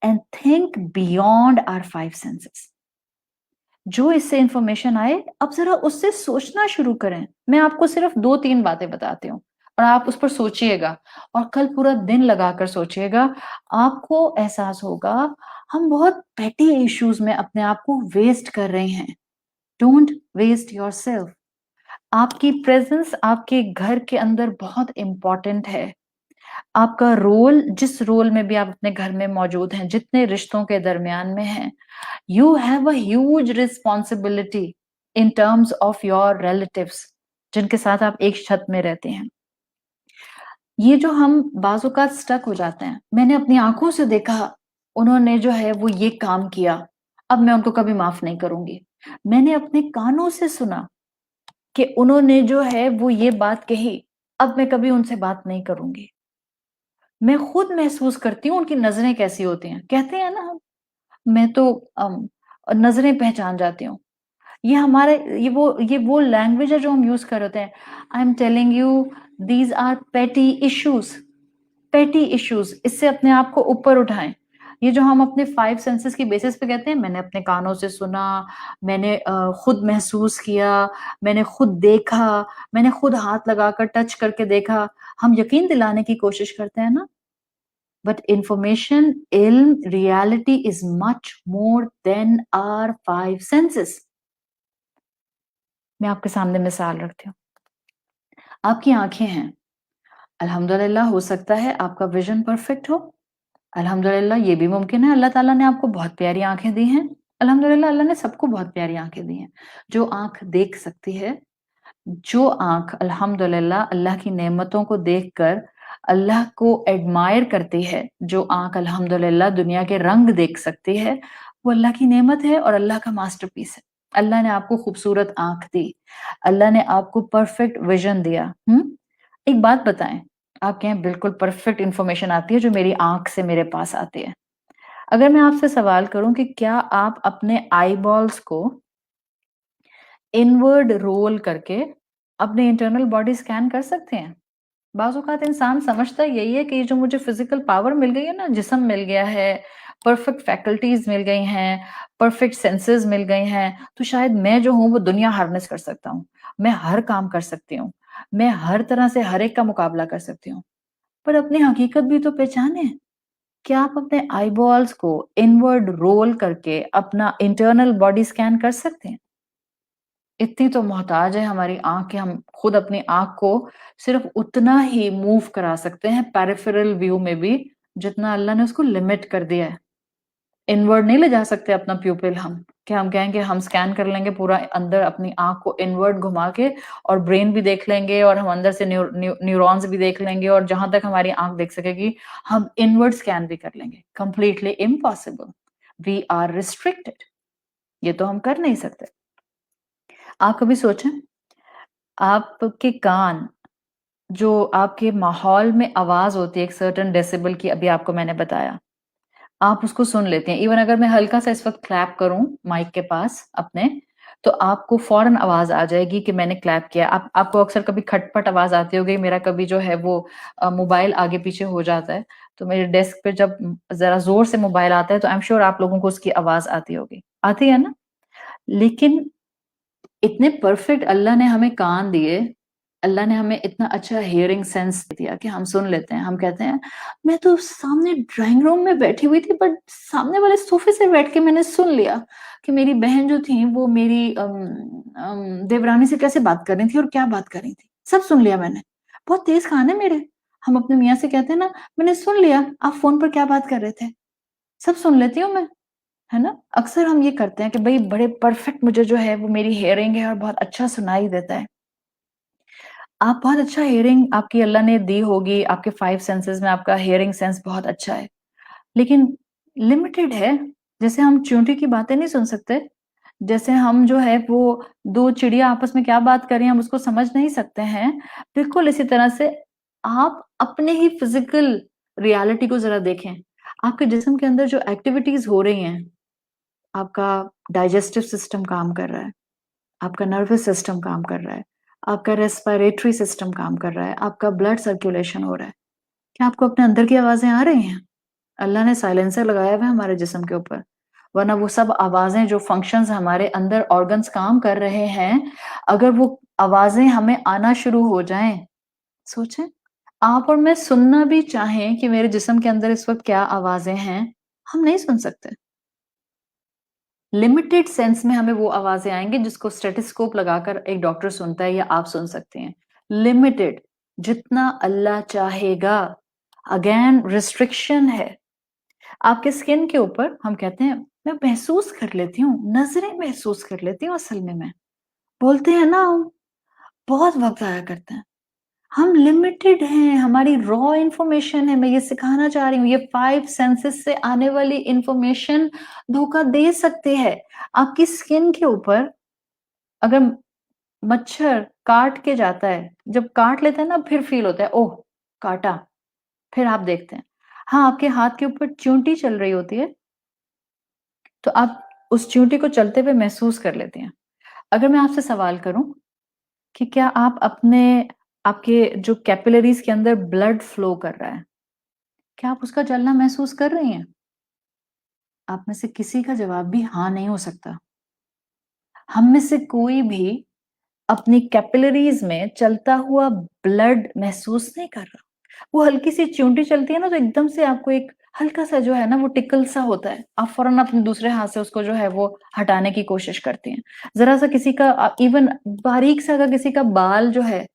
and think beyond our 5 senses. जो इससे इंफॉर्मेशन आए, अब जरा उससे सोचना शुरू करें. मैं आपको सिर्फ 2-3 बातें बताती हूँ और आप उस पर सोचिएगा और कल पूरा दिन लगाकर सोचिएगा. आपको एहसास होगा हम बहुत पेटी इश्यूज में अपने आप को वेस्ट कर रहे हैं. Don't waste yourself. आपकी प्रेजेंस आपके घर के अंदर बहुत इंपॉर्टेंट है. आपका रोल, जिस रोल में भी आप अपने घर में मौजूद हैं, जितने रिश्तों के दरमियान में हैं, you have a huge responsibility in terms of your relatives जिनके साथ आप एक छत में रहते हैं. ये जो हम बाज़-औक़ात स्टक हो जाते हैं, मैंने अपनी आंखों से देखा, उन्होंने जो है वो ये काम किया, अब मैं उनको कभी माफ नहीं करूंगी. मैंने अपने कानों से सुना कि उन्होंने जो है वो ये बात कही, अब मैं कभी उनसे बात नहीं करूंगी. मैं खुद महसूस करती हूँ उनकी नजरें कैसी होती हैं. कहते हैं ना, मैं तो नजरें पहचान जाती हूँ. ये हमारे ये वो लैंग्वेज है जो हम यूज कर होते हैं. I am telling you these are petty issues. Petty issues, इससे अपने आप को ऊपर उठाएं. ये जो हम अपने 5 सेंसेस की बेसिस पे कहते हैं, मैंने अपने कानों से सुना, मैंने खुद महसूस किया, मैंने खुद देखा, मैंने खुद हाथ लगाकर टच करके देखा. हम यकीन दिलाने की कोशिश करते हैं ना. But information, ilm, reality is much more than our 5 senses. मैं आपके सामने मिसाल रखती हूँ. आपकी आंखें हैं. अल्हम्दुलिल्लाह हो सकता है आपका विजन परफेक्ट हो. अल्हम्दुलिल्लाह ये भी मुमकिन है. अल्लाह ताला ने आपको बहुत प्यारी आंखें दी हैं. अल्हम्दुलिल्लाह अल्लाह ने सबको बहुत प्यारी आंखें दी हैं. जो आंख देख सकती है, जो आंख अल्हम्दुलिल्लाह अल्लाह की नेमतों को देखकर अल्लाह को एडमायर करती है, जो आंख अल्हम्दुलिल्लाह दुनिया के रंग देख सकती है, वो अल्लाह की नेमत है और अल्लाह का मास्टरपीस है. अल्लाह ने आपको खूबसूरत आंख दी. अल्लाह ने आपको परफेक्ट विजन दिया. एक बात बताएं, आप कहें बिल्कुल परफेक्ट इंफॉर्मेशन आती है जो मेरी आंख से मेरे पास आती है. अगर मैं आपसे सवाल करूं कि क्या आप अपने आई बॉल्स को इनवर्ड रोल करके अपने इंटरनल बॉडी स्कैन कर सकते हैं? बाज़ औक़ात इंसान समझता यही है कि ये जो मुझे फिज़िकल पावर मिल गई है ना, जिस्म मिल गया है, परफेक्ट फैकल्टीज़ मिल गई हैं, परफेक्ट सेंसेस मिल गए हैं, तो शायद मैं जो हूँ वो दुनिया हार्नेस कर सकता हूँ. मैं हर काम कर सकती हूँ. मैं हर तरह से हर एक का मुकाबला कर सकती हूँ. पर अपनी हकीकत भी तो पहचानें. क्या आप अपने आईबॉल्स को इनवर्ड रोल करके अपना इंटरनल बॉडी स्कैन कर सकते हैं? इतनी तो मोहताज है हमारी आँख कि हम खुद अपनी आँख को सिर्फ़ उतना ही मूव करा सकते हैं पेरिफेरल व्यू में भी, जितना अल्लाह ने उसको लिमिट कर दिया है. इनवर्ड नहीं ले जा सकते अपना प्यूपिल हम, कि हम कहें कि हम स्कैन कर लेंगे पूरा अंदर अपनी आँख को इनवर्ड घुमा के और ब्रेन भी देख लेंगे और हम अंदर से न्यूरॉन्स भी देख लेंगे और जहाँ तक हमारी आँख देख सकेगी, हम इनवर्ड स्कैन भी कर लेंगे. Completely impossible. We are restricted. ये तो हम कर नहीं सकते. आप कभी सोचें, आपके कान जो आपके माहौल में आवाज़ होती है एक सर्टेन डेसिबल की, अभी आपको मैंने बताया, आप उसको सुन लेते हैं. इवन अगर मैं हल्का-सा इस वक़्त क्लैप करूँ माइक के पास अपने, तो आपको फ़ौरन आवाज़ आ जाएगी कि मैंने क्लैप किया. आपको अक्सर कभी खटपट आवाज़ आती होगी. मेरा कभी जो है वो मोबाइल आगे-पीछे हो जाता है, तो मेरे डेस्क पे जब ज़रा ज़ोर से मोबाइल आता है, तो आई एम श्योर आप लोगों को उसकी आवाज़ आती होगी. आती है ना? लेकिन इतने परफेक्ट अल्लाह ने हमें कान दिए, अल्लाह ने हमें इतना अच्छा हियरिंग सेंस दिया कि हम सुन लेते हैं. हम कहते हैं, मैं तो सामने ड्राइंग रूम में बैठी हुई थी, बट सामने वाले सोफे से बैठ के मैंने सुन लिया कि मेरी बहन जो थी वो मेरी देवरानी से कैसे बात कर रही थी और क्या बात कर रही थी. सब सुन लिया मैंने. बहुत तेज़ कान है मेरे. हम अपने मियाँ से कहते हैं ना, मैंने सुन लिया, आप फ़ोन पर क्या बात कर रहे थे. सब सुन लेती हूँ मैं. है ना? अक्सर हम ये करते हैं कि भई बड़े परफेक्ट मुझे जो है वो मेरी हियरिंग है और बहुत अच्छा सुनाई देता है. आप बहुत अच्छा हियरिंग आपकी अल्लाह ने दी होगी, आपके 5 सेंसेस में आपका हियरिंग सेंस बहुत अच्छा है, लेकिन लिमिटेड है. जैसे हम चींटी की बातें नहीं सुन सकते, جیسے ہم جو ہے وہ دو چڑیا آپس میں کیا بات کر رہی ہیں ہم اس کو سمجھ نہیں سکتے ہیں، بالکل اسی طرح سے آپ اپنے ہی فزیکل ریالٹی کو ذرا دیکھیں. آپ کے جسم کے اندر جو ایکٹیویٹیز ہو رہی ہیں، آپ کا ڈائجسٹو سسٹم کام کر رہا ہے، آپ کا نروس سسٹم کام کر رہا ہے، آپ کا ریسپائریٹری سسٹم کام کر رہا ہے، آپ کا بلڈ سرکولیشن ہو رہا ہے. کیا آپ کو اپنے اندر کی آوازیں آ رہی ہیں؟ اللہ نے سائلنسر لگایا ہوا ہے ہمارے جسم کے اوپر، ورنہ وہ سب آوازیں جو فنکشنز ہمارے اندر آرگنز کام کر رہے ہیں، اگر وہ آوازیں ہمیں آنا شروع ہو جائیں، سوچیں آپ اور میں سننا بھی چاہیں کہ میرے جسم کے اندر اس وقت کیا آوازیں ہیں، ہم نہیں سن سکتے. لمیٹڈ سینس میں ہمیں وہ آوازیں آئیں گے جس کو اسٹیٹسکوپ لگا کر ایک ڈاکٹر سنتا ہے یا آپ سن سکتے ہیں. لمیٹڈ، جتنا اللہ چاہے گا. اگین ریسٹرکشن ہے. آپ کے سکن کے اوپر ہم کہتے ہیں میں محسوس کر لیتی ہوں، نظریں محسوس کر لیتی ہوں. اصل میں بولتے ہیں نا بہت وقت ضائع کرتے ہیں. ہم لمیٹڈ ہیں، ہماری را انفارمیشن ہے. میں یہ سکھانا چاہ رہی ہوں، یہ 5 سینسز سے آنے والی انفارمیشن دھوکہ دے سکتے ہیں. آپ کی سکن کے اوپر اگر مچھر کاٹ کے جاتا ہے، جب کاٹ لیتا ہے نا پھر فیل ہوتا ہے اوہ کاٹا، پھر آپ دیکھتے ہیں. ہاں آپ کے ہاتھ کے اوپر چیونٹی چل رہی ہوتی ہے تو آپ اس چیونٹی کو چلتے ہوئے محسوس کر لیتے ہیں. اگر میں آپ سے سوال کروں کہ کیا آپ کے جو کیپیلریز کے اندر بلڈ فلو کر رہا ہے، کیا آپ اس کا چلنا محسوس کر رہی ہیں؟ آپ میں سے کسی کا جواب بھی ہاں نہیں ہو سکتا. ہم میں سے کوئی بھی اپنی کیپیلریز میں چلتا ہوا بلڈ محسوس نہیں کر رہا. وہ ہلکی سی چیونٹی چلتی ہے نا تو ایک دم سے آپ کو ایک ہلکا سا جو ہے نا وہ ٹکل سا ہوتا ہے، آپ فوراً اپنے دوسرے ہاتھ سے اس کو جو ہے وہ ہٹانے کی کوشش کرتے ہیں. ذرا سا کسی کا ایون باریک سا اگر کسی کا بال جو ہے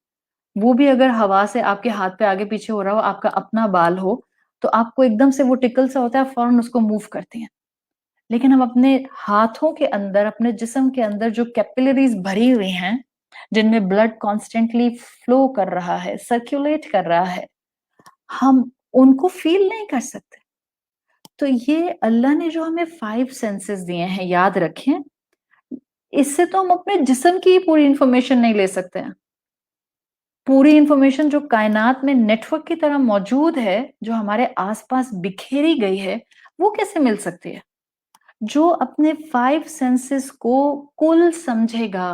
وہ بھی اگر ہوا سے آپ کے ہاتھ پہ آگے پیچھے ہو رہا ہو، آپ کا اپنا بال ہو تو آپ کو ایک دم سے وہ ٹکل سا ہوتا ہے، آپ فوراً اس کو موو کرتے ہیں. لیکن ہم اپنے ہاتھوں کے اندر، اپنے جسم کے اندر جو کیپیلریز بھری ہوئی ہیں جن میں بلڈ کانسٹنٹلی فلو کر رہا ہے، سرکولیٹ کر رہا ہے، ہم ان کو فیل نہیں کر سکتے. تو یہ اللہ نے جو ہمیں 5 سینسز دیے ہیں، یاد رکھیں اس سے تو ہم اپنے جسم کی پوری انفارمیشن نہیں لے سکتے ہیں. پوری انفارمیشن جو کائنات میں نیٹ ورک کی طرح موجود ہے، جو ہمارے آس پاس بکھیری گئی ہے، وہ کیسے مل سکتی ہے؟ جو اپنے 5 سینسز کو کل سمجھے گا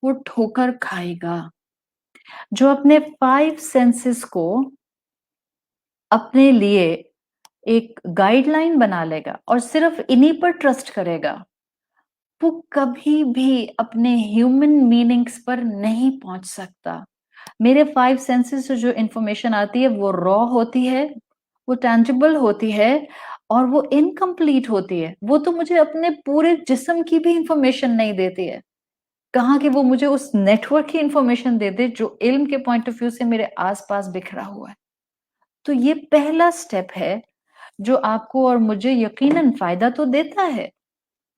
وہ ٹھوکر کھائے گا. جو اپنے 5 سینسز کو اپنے لیے ایک گائیڈ لائن بنا لے گا اور صرف انہی پر ٹرسٹ کرے گا، وہ کبھی بھی اپنے ہیومن میننگز پر نہیں پہنچ سکتا. میرے 5 سینسز سے جو انفارمیشن آتی ہے وہ را ہوتی ہے، وہ ٹینجبل ہوتی ہے اور وہ انکمپلیٹ ہوتی ہے. وہ تو مجھے اپنے پورے جسم کی بھی انفارمیشن نہیں دیتی ہے، کہاں کہ وہ مجھے اس نیٹ ورک کی انفارمیشن دے دے جو علم کے پوائنٹ آف ویو سے میرے آس پاس بکھرا ہوا ہے. تو یہ پہلا سٹیپ ہے جو آپ کو اور مجھے یقیناً فائدہ تو دیتا ہے.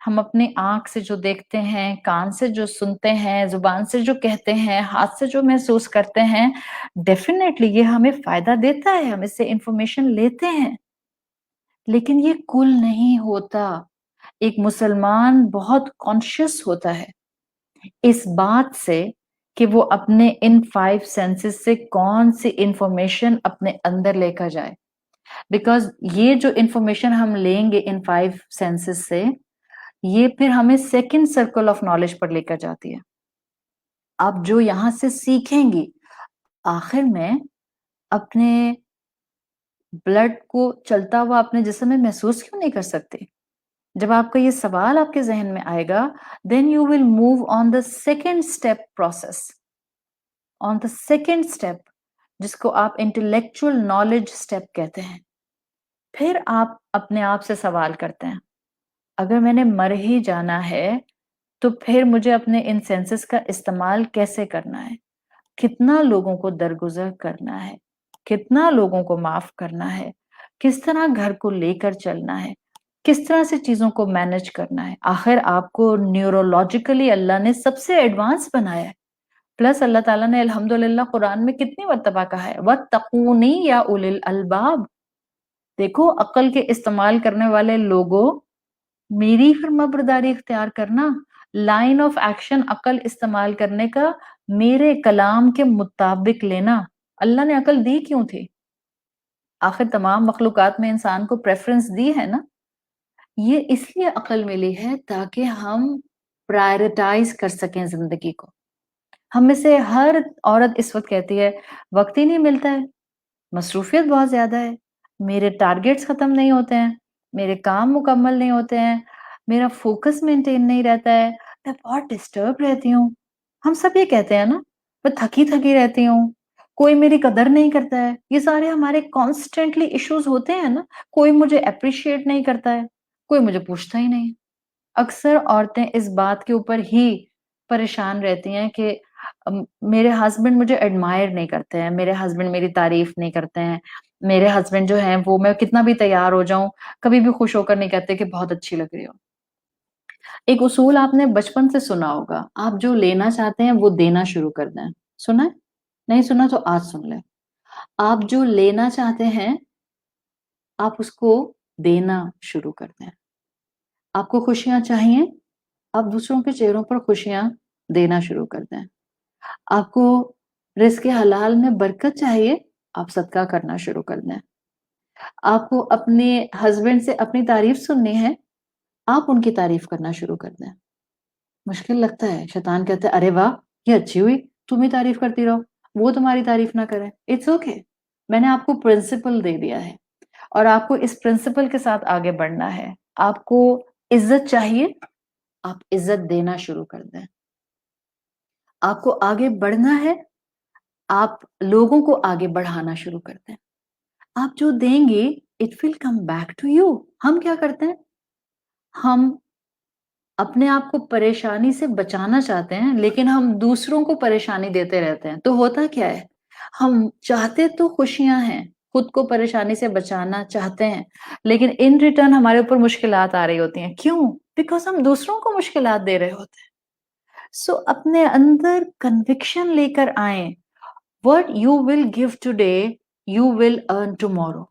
ہم اپنی آنکھ سے جو دیکھتے ہیں، کان سے جو سنتے ہیں، زبان سے جو کہتے ہیں، ہاتھ سے جو محسوس کرتے ہیں، ڈیفینیٹلی یہ ہمیں فائدہ دیتا ہے، ہم اس سے انفارمیشن لیتے ہیں. لیکن یہ کل نہیں ہوتا. ایک مسلمان بہت کانشیس ہوتا ہے اس بات سے کہ وہ اپنے ان 5 سینسز سے کون سی انفارمیشن اپنے اندر لے کر جائے. بیکاز یہ جو انفارمیشن ہم لیں گے ان 5 سینسز سے، یہ پھر ہمیں سیکنڈ سرکل آف نالج پر لے کر جاتی ہے. آپ جو یہاں سے سیکھیں گی آخر میں اپنے بلڈ کو چلتا ہوا اپنے جسم میں محسوس کیوں نہیں کر سکتے؟ جب آپ کا یہ سوال آپ کے ذہن میں آئے گا then you will move on the second step process, on the second step جس کو آپ intellectual knowledge step کہتے ہیں. پھر آپ اپنے آپ سے سوال کرتے ہیں اگر میں نے مر ہی جانا ہے تو پھر مجھے اپنے ان سینسز کا استعمال کیسے کرنا ہے، کتنا لوگوں کو درگزر کرنا ہے، کتنا لوگوں کو معاف کرنا ہے، کس طرح گھر کو لے کر چلنا ہے، کس طرح سے چیزوں کو مینج کرنا ہے. آخر آپ کو نیورولوجیکلی اللہ نے سب سے ایڈوانس بنایا ہے. پلس اللہ تعالیٰ نے الحمدللہ قرآن میں کتنی مرتبہ کہا ہے وَاتَّقُونِي يَا أُولِي الْأَلْبَابِ. دیکھو عقل کے استعمال کرنے والے لوگوں میری فرما برداری اختیار کرنا. लाइन ऑफ एक्शन अकल इस्तेमाल करने का, मेरे कलाम के मुताबिक लेना। अल्लाह ने अकल दी क्यों थी? आखिर तमाम मखलूकात में इंसान को प्रेफरेंस दी है ना। ये इसलिए अकल मिली है ताकि हम प्रायोरिटाइज कर सकें जिंदगी को। हम में से हर औरत इस वक्त कहती है वक्त ही नहीं मिलता है, मसरूफियत बहुत ज्यादा है, मेरे टारगेट्स खत्म नहीं होते हैं, मेरे काम मुकम्मल नहीं होते हैं, मेरा फोकस मेंटेन नहीं रहता है, मैं बहुत डिस्टर्ब रहती हूँ। हम सब ये कहते हैं ना, मैं थकी थकी रहती हूँ, कोई मेरी कदर नहीं करता है। ये सारे हमारे कॉन्स्टेंटली इश्यूज होते हैं ना। कोई मुझे अप्रिशिएट नहीं करता है, कोई मुझे पूछता ही नहीं। अक्सर औरतें इस बात के ऊपर ही परेशान रहती हैं कि मेरे हस्बैंड मुझे एडमायर नहीं करते हैं, मेरे हस्बैंड मेरी तारीफ नहीं करते हैं, मेरे हस्बैंड जो हैं वो मैं कितना भी तैयार हो जाऊं कभी भी खुश होकर नहीं कहते कि बहुत अच्छी लग रही हो। एक उसूल आपने बचपन से सुना होगा, आप जो लेना चाहते हैं वो देना शुरू कर दें। सुना है? नहीं सुना तो आज सुन लें। आप जो लेना चाहते हैं आप उसको देना शुरू कर दें। आपको खुशियां चाहिए, आप दूसरों के चेहरों पर खुशियां देना शुरू कर दें। आपको रिज़्क़ हलाल में बरकत चाहिए, आप सदका करना शुरू कर दें। आपको अपने हस्बैंड से अपनी तारीफ सुननी है, आप उनकी तारीफ करना शुरू कर दें। मुश्किल लगता है, शैतान कहता है अरे वाह ये अच्छी हुई, तुम ही तारीफ करती रहो, वो तुम्हारी तारीफ ना करे। इट्स ओके, मैंने आपको प्रिंसिपल दे दिया है और आपको इस प्रिंसिपल के साथ आगे बढ़ना है। आपको इज्जत चाहिए, आप इज्जत देना शुरू कर दें। आपको आगे बढ़ना है, आप लोगों को आगे बढ़ाना शुरू कर दें। आप जो देंगे it will come back to you. हम क्या करते हैं, हम अपने आप को परेशानी से बचाना चाहते हैं लेकिन हम दूसरों को परेशानी देते रहते हैं। तो होता क्या है, हम चाहते तो खुशियां हैं, खुद को परेशानी से बचाना चाहते हैं, लेकिन इन रिटर्न हमारे ऊपर मुश्किलात आ रही होती हैं। क्यों? बिकॉज हम दूसरों को मुश्किलात दे रहे होते हैं। सो अपने अंदर कन्विक्शन लेकर आए, what you will give today you will earn tomorrow.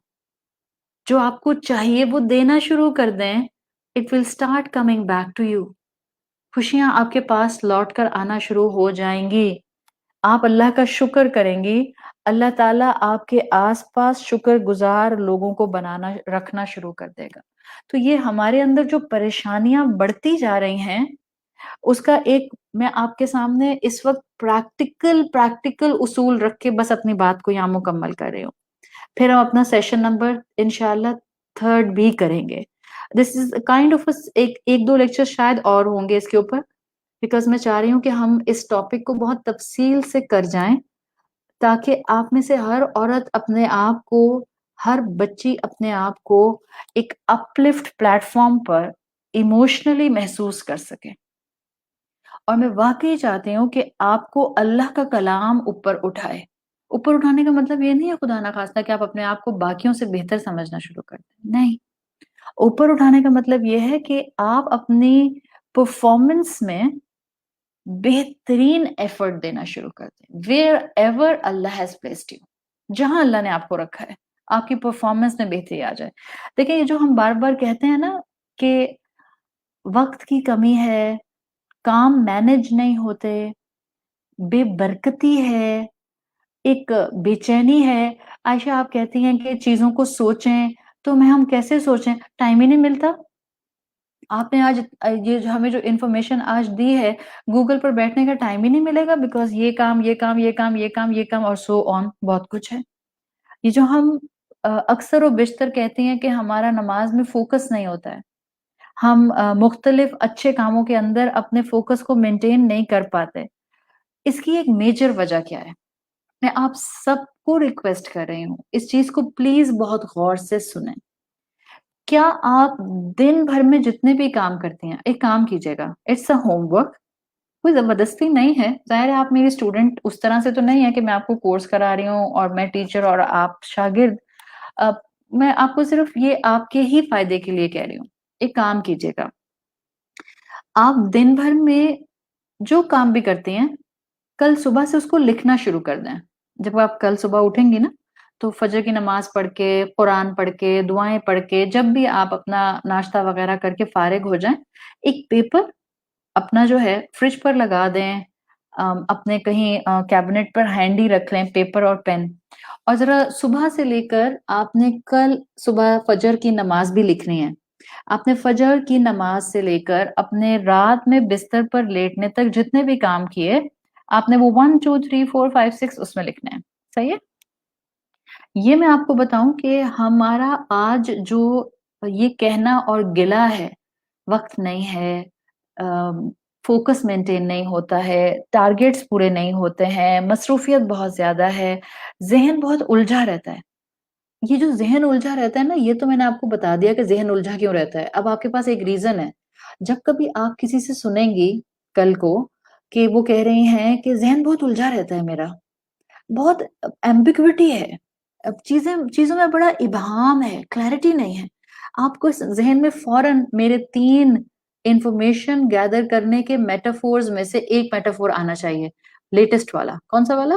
जो आपको चाहिए वो देना शुरू कर दें, it will start coming back to you. खुशियां आपके पास लौट कर आना शुरू हो जाएंगी। आप अल्लाह का शुक्र करेंगी, अल्लाह ताला आपके आसपास शुक्रगुजार लोगों को बनाना रखना शुरू कर देगा। तो ये हमारे अंदर जो परेशानियां बढ़ती जा रही हैं उसका एक मैं आपके सामने इस वक्त प्रैक्टिकल प्रैक्टिकल उसूल रख के बस अपनी बात को यहाँ मुकम्मल कर रही हूँ। फिर हम अपना सेशन नंबर इंशाल्लाह थर्ड भी करेंगे। दिस इज काइंड ऑफ एक दो लेक्चर शायद और होंगे इसके ऊपर, बिकॉज मैं चाह रही हूँ कि हम इस टॉपिक को बहुत तफसील से कर जाएं ताकि आप में से हर औरत अपने आप को, हर बच्ची अपने आप को एक अपलिफ्ट प्लेटफॉर्म पर इमोशनली महसूस कर सके। और मैं वाकई चाहती हूँ कि आपको अल्लाह का कलाम ऊपर उठाए। ऊपर उठाने का मतलब ये नहीं है खुदा ना खास्ता कि आप अपने आप को बाकियों से बेहतर समझना शुरू कर दें, नहीं। ऊपर उठाने का मतलब ये है कि आप अपनी परफॉर्मेंस में बेहतरीन एफर्ट देना शुरू कर दें। Wherever Allah has placed you, जहां अल्लाह ने आपको रखा है, आपकी परफॉर्मेंस में बेहतरी आ जाए। देखिए ये जो हम बार बार कहते हैं ना कि वक्त की कमी है, काम मैनेज नहीं होते, बेबरकती है, एक बेचैनी है। आयशा आप कहती हैं कि चीज़ों को सोचें, तो मैं हम कैसे सोचें? टाइम ही नहीं मिलता। आपने आज ये जो हमें जो इन्फॉर्मेशन आज दी है, गूगल पर बैठने का टाइम ही नहीं मिलेगा बिकॉज़ ये काम, ये काम, ये काम, ये काम, ये काम और सो ऑन बहुत कुछ है। ये जो हम अक्सर व बेशतर कहती हैं कि हमारा नमाज़ में फ़ोकस नहीं होता है। हम मुख्तलिफ अच्छे कामों के अंदर अपने फ़ोकस को मेंटेन नहीं कर पाते। इसकी एक मेजर वजह क्या है? मैं आप सबको रिक्वेस्ट कर रही हूँ, इस चीज़ को प्लीज़ बहुत गौर से सुनें। क्या आप दिन भर में जितने भी काम करती हैं, एक काम कीजिएगा, इट्स अ होमवर्क, कोई ज़बरदस्ती नहीं है। ज़ाहिर है आप मेरी स्टूडेंट उस तरह से तो नहीं है कि मैं आपको कोर्स करा रही हूँ और मैं टीचर और आप शागिर्द। अ, मैं आपको सिर्फ़ ये आपके ही फ़ायदे के लिए कह रही हूँ। एक काम कीजिएगा, आप दिन भर में जो काम भी करती हैं, कल सुबह से उसको लिखना शुरू कर दें। जब आप कल सुबह उठेंगी ना, तो फजर की नमाज़ पढ़ के, कुरान पढ़ के, दुआएँ पढ़ के, जब भी आप अपना नाश्ता वग़ैरह करके फ़ारिग हो जाएँ, एक पेपर अपना जो है फ्रिज पर लगा दें, अपने कहीं कैबिनेट पर हैंडी रख लें पेपर और पेन, और जरा सुबह से लेकर आपने कल सुबह फजर की नमाज भी लिखनी है। आपने फजर की नमाज से लेकर अपने रात में बिस्तर पर लेटने तक जितने भी काम किए, आपने वो 1 2 3 4 5 6 उसमें लिखने हैं। सही है? ये मैं आपको बताऊं कि हमारा आज जो ये कहना और गिला है, वक्त नहीं है, फोकस मेंटेन नहीं होता है, टारगेट्स पूरे नहीं होते हैं, मसरूफियत बहुत ज्यादा है, जहन बहुत उलझा रहता है। ये जो ज़हन उलझा रहता है ना, ये तो मैंने आपको बता दिया कि ज़हन उलझा क्यों रहता है। अब आपके पास एक रीज़न है। जब कभी आप किसी से सुनेंगी कल को कि वो कह रही हैं कि ज़हन बहुत उलझा रहता है मेरा, बहुत एम्बिग्विटी है। अब चीज़ों में बड़ा इबहम है, क्लैरिटी नहीं है। आपको इस ज़हन में फ़ौरन मेरे 3 इन्फॉर्मेशन गैदर करने के मेटाफोर्स में से एक मेटाफोर आना चाहिए, लेटेस्ट वाला। कौन-सा वाला?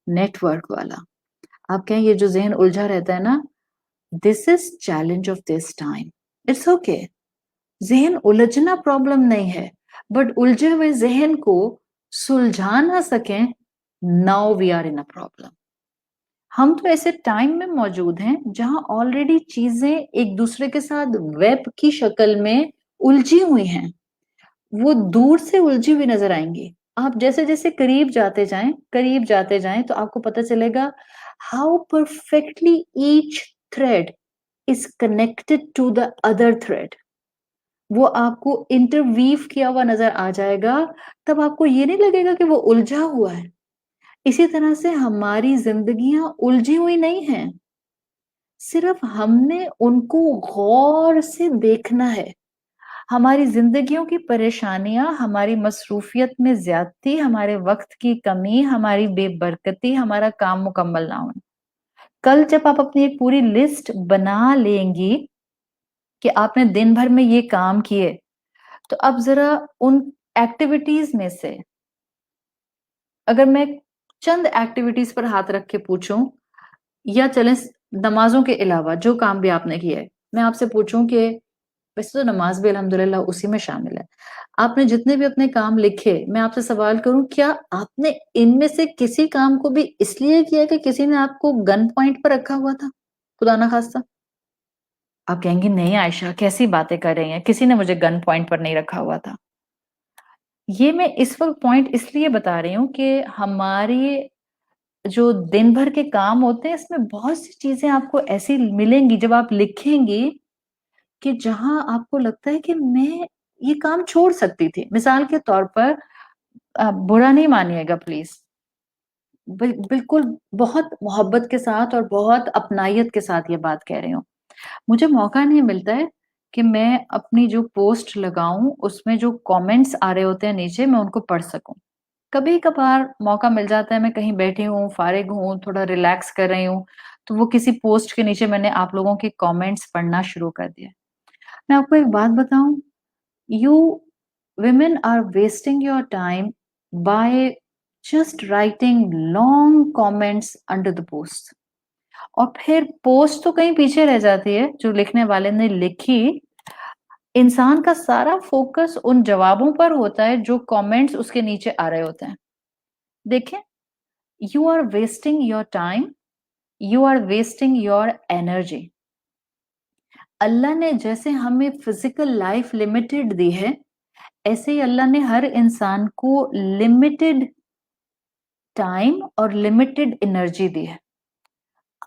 नेटवर्क वाला। आप कहें ये जो ज़हन उलझा रहता है ना, this is challenge of this time. It's okay. जहन उलझना प्रॉब्लम नहीं है, बट उलझे हुए जहन को सुलझा ना सकें, now we are in a problem. हम तो ऐसे टाइम में मौजूद हैं जहां ऑलरेडी चीजें एक दूसरे के साथ वेब की शक्ल में उलझी हुई हैं। वो दूर से उलझी हुई नजर आएंगी। आप जैसे जैसे करीब जाते जाएं तो आपको पता चलेगा how perfectly each thread is connected to the other thread. वो आपको इंटरवीव किया हुआ नजर आ जाएगा, तब आपको ये नहीं लगेगा कि वो उलझा हुआ है। इसी तरह से हमारी जिंदगियां उलझी हुई नहीं हैं, सिर्फ हमने उनको गौर से देखना है। हमारी जिंदगियों की परेशानियां, हमारी मसरूफियत में ज्यादती, हमारे वक्त की कमी, हमारी बेबरकती, हमारा काम मुकम्मल ना होना। कल जब आप अपनी एक पूरी लिस्ट बना लेंगी कि आपने दिन भर में ये काम किए, तो अब जरा उन एक्टिविटीज में से अगर मैं चंद एक्टिविटीज पर हाथ रख के पूछूं, या चलें नमाजों के अलावा जो काम भी आपने किया है, मैं आपसे पूछूं कि वैसे तो नमाज भी अल्हम्दुलिल्लाह उसी में शामिल है, आपने जितने भी अपने काम लिखे, मैं आपसे सवाल करूं, क्या आपने इनमें से किसी काम को भी इसलिए किया कि किसी ने आपको गन पॉइंट पर रखा हुआ था, खुदा ना खास्ता? आप कहेंगी नहीं आयशा, कैसी बातें कर रही हैं, किसी ने मुझे गन पॉइंट पर नहीं रखा हुआ था। ये मैं इस वक्त पॉइंट इसलिए बता रही हूँ कि हमारी जो दिन भर के काम होते हैं, इसमें बहुत सी चीजें आपको ऐसी मिलेंगी जब आप लिखेंगी कि जहां आपको लगता है कि मैं ये काम छोड़ सकती थी। मिसाल के तौर पर, बुरा नहीं मानिएगा प्लीज, बिल्कुल बहुत मोहब्बत के साथ और बहुत अपनायत के साथ ये बात कह रही हूँ। मुझे मौका नहीं मिलता है कि मैं अपनी जो पोस्ट लगाऊं उसमें जो कमेंट्स आ रहे होते हैं नीचे, मैं उनको पढ़ सकूं। कभी कभार मौका मिल जाता है, मैं कहीं बैठी हूँ, फारिग हूँ, थोड़ा रिलैक्स कर रही हूँ, तो वो किसी पोस्ट के नीचे मैंने आप लोगों के कमेंट्स पढ़ना शुरू कर दिया। मैं आपको एक बात बताऊं, you women are wasting your time by just writing long comments under the post, और फिर पोस्ट तो कहीं पीछे रह जाती है जो लिखने वाले ने लिखी। इंसान का सारा फोकस उन जवाबों पर होता है जो कमेंट्स उसके नीचे आ रहे होते हैं। देखें, you are wasting your time, you are wasting your energy. अल्लाह ने जैसे हमें फिजिकल लाइफ लिमिटेड दी है, ऐसे ही अल्लाह ने हर इंसान को लिमिटेड टाइम और लिमिटेड एनर्जी दी है।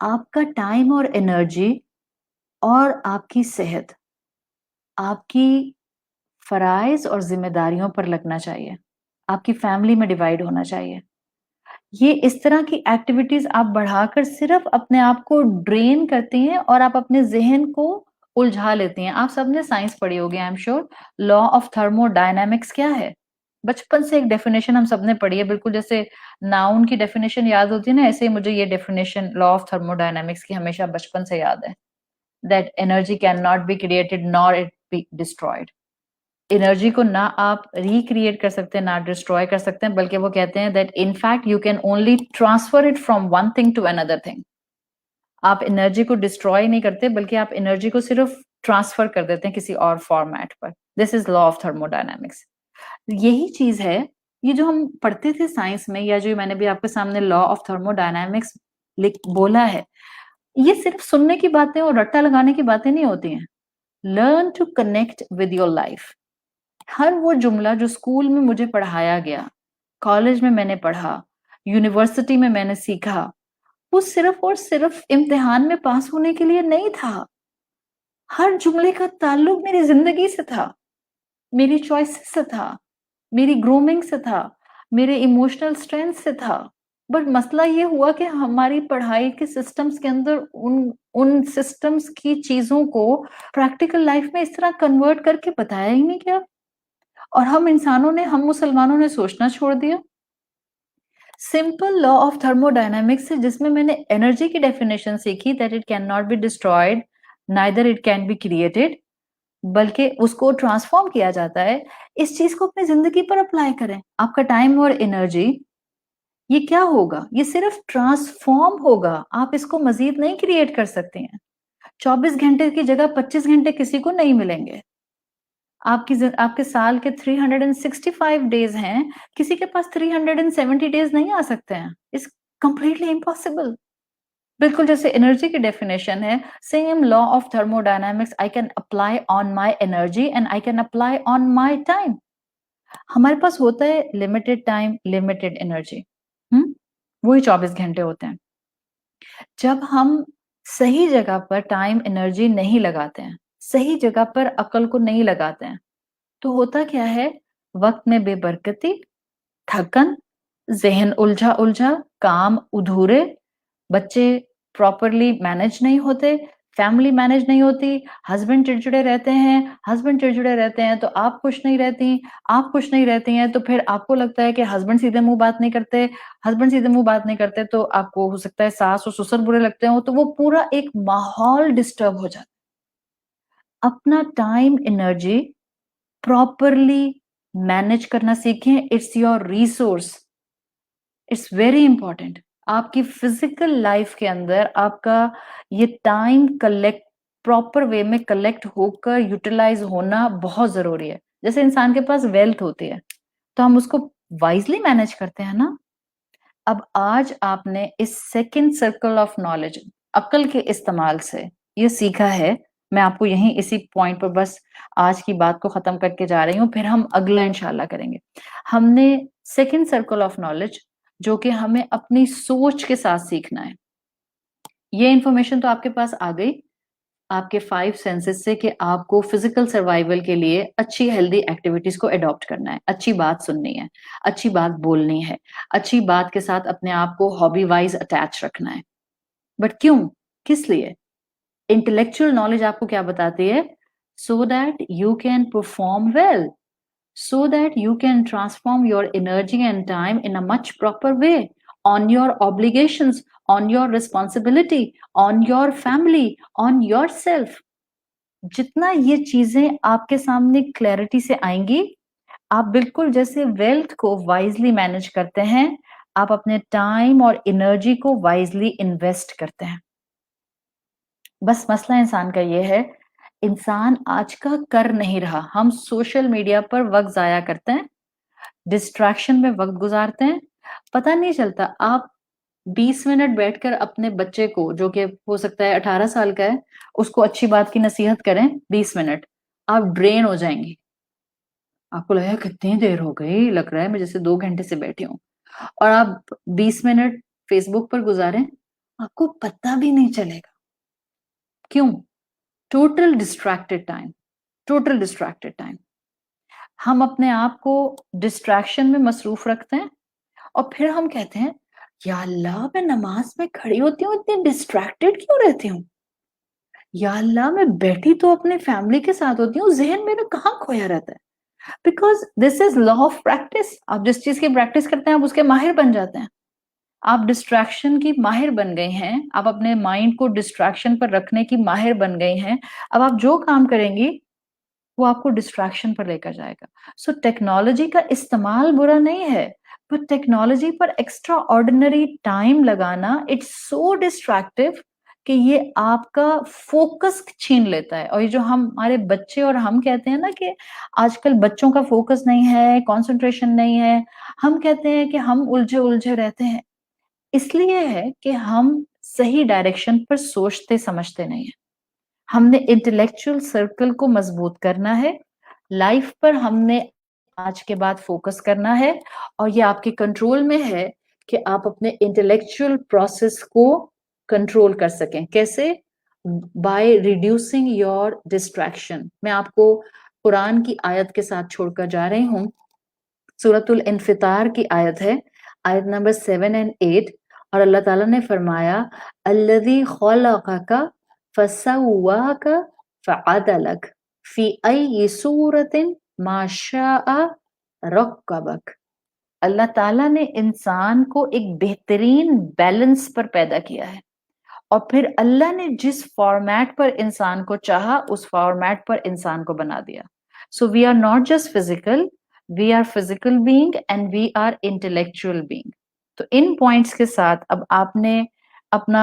आपका टाइम और एनर्जी और आपकी सेहत आपकी फराइज और जिम्मेदारियों पर लगना चाहिए, आपकी फैमिली में डिवाइड होना चाहिए। ये इस तरह की एक्टिविटीज आप बढ़ाकर सिर्फ अपने आप को ड्रेन करती हैं और आप अपने जहन को उलझा लेती हैं। आप सबने साइंस पढ़ी होगी, I am sure. Law of thermodynamics क्या है? बचपन से एक डेफिनेशन हम सबने पढ़ी है, बिल्कुल जैसे नाउन की डेफिनेशन याद होती है ना, ऐसे ही मुझे ये डेफिनेशन लॉ ऑफ थर्मोडायनामिक्स की हमेशा बचपन से याद है, that energy can not be created nor it be destroyed. Energy को ना आप रिक्रिएट कर सकते हैं ना डिस्ट्रॉय कर सकते हैं, बल्कि वो कहते हैं that in fact you can only transfer it from one thing to another thing. आप एनर्जी को डिस्ट्रॉय नहीं करते, बल्कि आप एनर्जी को सिर्फ ट्रांसफर कर देते हैं किसी और फॉर्मेट पर। This is law of thermodynamics. यही चीज है, ये जो हम पढ़ते थे साइंस में, या जो मैंने भी आपके सामने लॉ ऑफ थर्मोडायनामिक्स बोला है, ये सिर्फ सुनने की बातें और रट्टा लगाने की बातें नहीं होती हैं। Learn to connect with your life. हर वो जुमला जो स्कूल में मुझे पढ़ाया गया, कॉलेज में मैंने पढ़ा, यूनिवर्सिटी में मैंने सीखा, वो सिर्फ और सिर्फ इम्तिहान में पास होने के लिए नहीं था। हर जुमले का ताल्लुक मेरी जिंदगी से था, मेरी चॉइसेस से था, मेरी ग्रूमिंग से था, मेरे इमोशनल स्ट्रेंथ से था। बट मसला ये हुआ कि हमारी पढ़ाई के सिस्टम्स के अंदर उन उन सिस्टम्स की चीजों को प्रैक्टिकल लाइफ में इस तरह कन्वर्ट करके बताया ही नहीं गया, और हम मुसलमानों ने सोचना छोड़ दिया। सिंपल लॉ ऑफ थर्मोडायनामिक्स है, जिसमें मैंने एनर्जी की डेफिनेशन सीखी, that it can not be destroyed, neither it can be created, बल्कि उसको ट्रांसफॉर्म किया जाता है। इस चीज को अपनी जिंदगी पर अप्लाई करें। आपका टाइम और एनर्जी, ये क्या होगा? ये सिर्फ ट्रांसफॉर्म होगा, आप इसको मजीद नहीं क्रिएट कर सकते हैं। 24 घंटे की जगह 25 घंटे किसी को नहीं मिलेंगे। आपके साल के 365 डेज हैं, किसी के पास 370 डेज नहीं आ सकते हैं। It's completely impossible. बिल्कुल जैसे एनर्जी की डेफिनेशन है, same law of thermodynamics I can apply on my energy and I can apply on my time. हमारे पास होता है लिमिटेड टाइम, लिमिटेड एनर्जी, वही 24 घंटे होते हैं। जब हम सही जगह पर टाइम एनर्जी नहीं लगाते हैं, सही जगह पर अकल को नहीं लगाते हैं, तो होता क्या है? वक्त में बेबरकती, थकन, जहन उलझा उलझा, काम अधूरे, बच्चे प्रॉपरली मैनेज नहीं होते, फैमिली मैनेज नहीं होती, हस्बैंड चिड़चिड़े रहते हैं तो आप खुश नहीं रहती, आप खुश नहीं रहती हैं तो फिर आपको लगता है कि हस्बैंड सीधे मुंह बात नहीं करते, तो आपको हो सकता है सास और ससुर बुरे लगते हो, तो वो पूरा एक माहौल डिस्टर्ब हो जाता है। अपना टाइम एनर्जी प्रॉपरली मैनेज करना सीखें। It's your resource, it's very important. आपकी फिजिकल लाइफ के अंदर आपका ये टाइम कलेक्ट प्रॉपर वे में कलेक्ट होकर यूटिलाइज होना बहुत जरूरी है। जैसे इंसान के पास वेल्थ होती है तो हम उसको वाइजली मैनेज करते हैं ना। अब आज आपने इस सेकंड सर्कल ऑफ नॉलेज, अक्ल के इस्तेमाल से ये सीखा है। मैं आपको यहीं इसी पॉइंट पर बस आज की बात को खत्म करके जा रही हूँ, फिर हम अगला इंशाल्लाह करेंगे। हमने सेकंड सर्कल ऑफ नॉलेज, जो कि हमें अपनी सोच के साथ सीखना है। ये इंफॉर्मेशन तो आपके पास आ गई आपके 5 सेंसेस से कि आपको फिजिकल सर्वाइवल के लिए अच्छी हेल्दी एक्टिविटीज को अडॉप्ट करना है, अच्छी बात सुननी है, अच्छी बात बोलनी है, अच्छी बात के साथ अपने आप को हॉबी वाइज अटैच रखना है। बट क्यों, किस लिए? इंटेलेक्चुअल नॉलेज आपको क्या बताती है? So that you can perform well, so that you can transform your energy and time in a much proper way on your obligations, on your responsibility, on your family, on yourself. जितना ये चीजें आपके सामने clarity से आएंगी, आप बिल्कुल जैसे वेल्थ को वाइजली मैनेज करते हैं, आप अपने टाइम और एनर्जी को वाइजली इन्वेस्ट करते हैं। बस मसला इंसान का ये है, इंसान आज का कर नहीं रहा। हम सोशल मीडिया पर वक्त जाया करते हैं, डिस्ट्रैक्शन में वक्त गुजारते हैं, पता नहीं चलता। आप 20 मिनट बैठकर अपने बच्चे को, जो कि हो सकता है 18 साल का है, उसको अच्छी बात की नसीहत करें 20 मिनट, आप ड्रेन हो जाएंगी। आपको लगेगा कितनी देर हो गई, लग रहा है मैं जैसे 2 घंटे से बैठी हूँ। और आप 20 मिनट फेसबुक पर गुजारें, आपको पता भी नहीं चलेगा। क्यों? Total distracted time, total distracted time. हम अपने आप को डिस्ट्रैक्शन में मसरूफ रखते हैं और फिर हम कहते हैं, या अल्लाह मैं नमाज में खड़ी होती हूँ, इतनी डिस्ट्रैक्टेड क्यों रहती हूँ? या अल्लाह मैं बैठी तो अपने फैमिली के साथ होती हूँ, जहन मेरा कहाँ खोया रहता है? Because this is law of practice. आप जिस चीज की प्रैक्टिस करते हैं आप उसके माहिर बन जाते हैं। आप डिस्ट्रैक्शन की माहिर बन गए हैं, आप अपने माइंड को डिस्ट्रैक्शन पर रखने की माहिर बन गए हैं। अब आप जो काम करेंगी वो आपको डिस्ट्रैक्शन पर लेकर जाएगा। सो टेक्नोलॉजी का इस्तेमाल बुरा नहीं है, पर टेक्नोलॉजी पर एक्स्ट्रा ऑर्डिनरी टाइम लगाना, इट्स सो डिस्ट्रैक्टिव کہ یہ آپ کا فوکس چھین لیتا ہے. اور یہ جو ہمارے بچے اور ہم کہتے ہیں نا کہ آج کل بچوں کا فوکس نہیں ہے، کانسنٹریشن نہیں ہے، ہم کہتے ہیں کہ ہم الجھے رہتے ہیں. اس لیے ہے کہ ہم صحیح ڈائریکشن پر سوچتے سمجھتے نہیں ہیں. ہم نے انٹلیکچوئل سرکل کو مضبوط کرنا ہے، لائف پر ہم نے آج کے بعد فوکس کرنا ہے، اور یہ آپ کے کنٹرول میں ہے کہ آپ اپنے انٹلیکچوئل پروسیس کو کنٹرول کر سکیں. کیسے؟ By reducing your distraction. میں آپ کو قرآن کی آیت کے ساتھ چھوڑ کر جا رہی ہوں. سورۃ الانفطار کی آیت ہے، آیت نمبر 7 and 8. اور اللہ تعالیٰ نے فرمایا الذی خلقک فسواک فعدلک فی ای صورت ما شاء رکبک. اللہ تعالیٰ نے انسان کو ایک بہترین بیلنس پر پیدا کیا ہے، اور پھر اللہ نے جس فارمیٹ پر انسان کو چاہا اس فارمیٹ پر انسان کو بنا دیا. So we are not just physical, we are physical being and we are intellectual being. تو ان پوائنٹس کے ساتھ اب آپ نے اپنا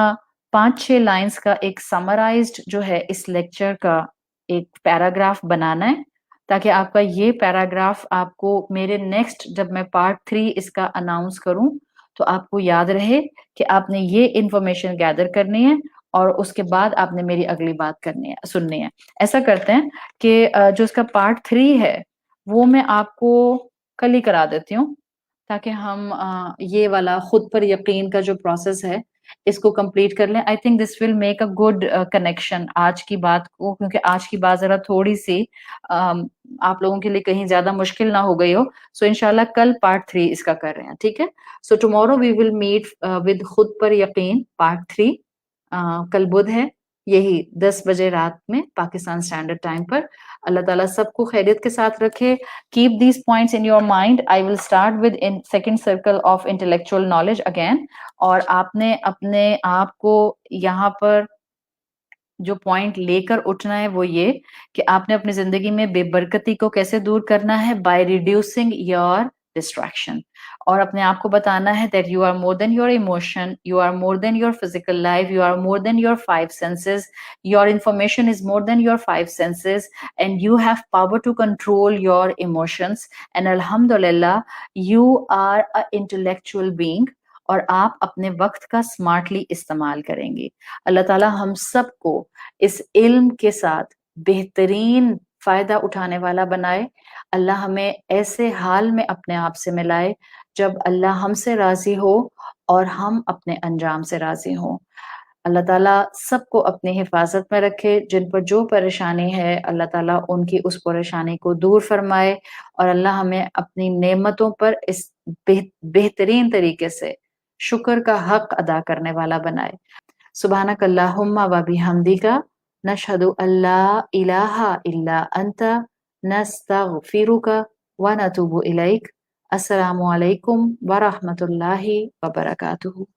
5-6 لائنز کا ایک سمرائزڈ جو ہے اس لیکچر کا ایک پیراگراف بنانا ہے، تاکہ آپ کا یہ پیراگراف آپ کو میرے نیکسٹ جب میں پارٹ 3 اس کا اناؤنس کروں تو آپ کو یاد رہے کہ آپ نے یہ انفارمیشن گیدر کرنی ہے، اور اس کے بعد آپ نے میری اگلی بات کرنی ہے، سننی ہے. ایسا کرتے ہیں کہ جو اس کا پارٹ 3 ہے وہ میں آپ کو کل ہی کرا دیتی ہوں، تاکہ ہم یہ والا خود پر یقین کا جو پروسیس ہے اس کو کمپلیٹ کر لیں. I think this will make a good connection آج کی بات کو، کیونکہ آج کی بات ذرا تھوڑی سی آپ لوگوں کے لیے کہیں زیادہ مشکل نہ ہو گئی ہو. سو انشاءاللہ کل پارٹ 3 اس کا کر رہے ہیں، ٹھیک ہے. So tomorrow we will meet with خود پر یقین پارٹ 3. کل بدھ ہے، یہی 10 بجے رات میں پاکستان اسٹینڈرڈ ٹائم پر. اللہ تعالیٰ سب کو خیریت کے ساتھ رکھے. Keep these points in your mind. I will start with in second circle of intellectual knowledge again. اور آپ نے اپنے آپ کو یہاں پر جو پوائنٹ لے کر اٹھنا ہے وہ یہ کہ آپ نے اپنی زندگی میں بے برکتی کو کیسے دور کرنا ہے، بائی ریڈیوسنگ یور ڈسٹریکشن. اور اپنے آپ کو بتانا ہے that you are more than your emotion, you are more than your physical life, you are more than your 5 senses, your information is more than your 5 senses, and you have power to control your emotions, and alhamdulillah you are an intellectual being, اور آپ اپنے وقت کا smartly استعمال کریں گے. اللہ تعالیٰ ہم سب کو اس علم کے ساتھ بہترین فائدہ اٹھانے والا بنائے. اللہ ہمیں ایسے حال میں اپنے آپ سے ملائے جب اللہ ہم سے راضی ہو اور ہم اپنے انجام سے راضی ہوں. اللہ تعالیٰ سب کو اپنی حفاظت میں رکھے. جن پر جو پریشانی ہے اللہ تعالیٰ ان کی اس پریشانی کو دور فرمائے، اور اللہ ہمیں اپنی نعمتوں پر اس بہترین طریقے سے شکر کا حق ادا کرنے والا بنائے. سبحانک اللہم و بحمدک نشہد ان لا الہ الا انت نستغفرک و نتوب الیک. السلام علیکم ورحمۃ اللہ وبرکاتہ.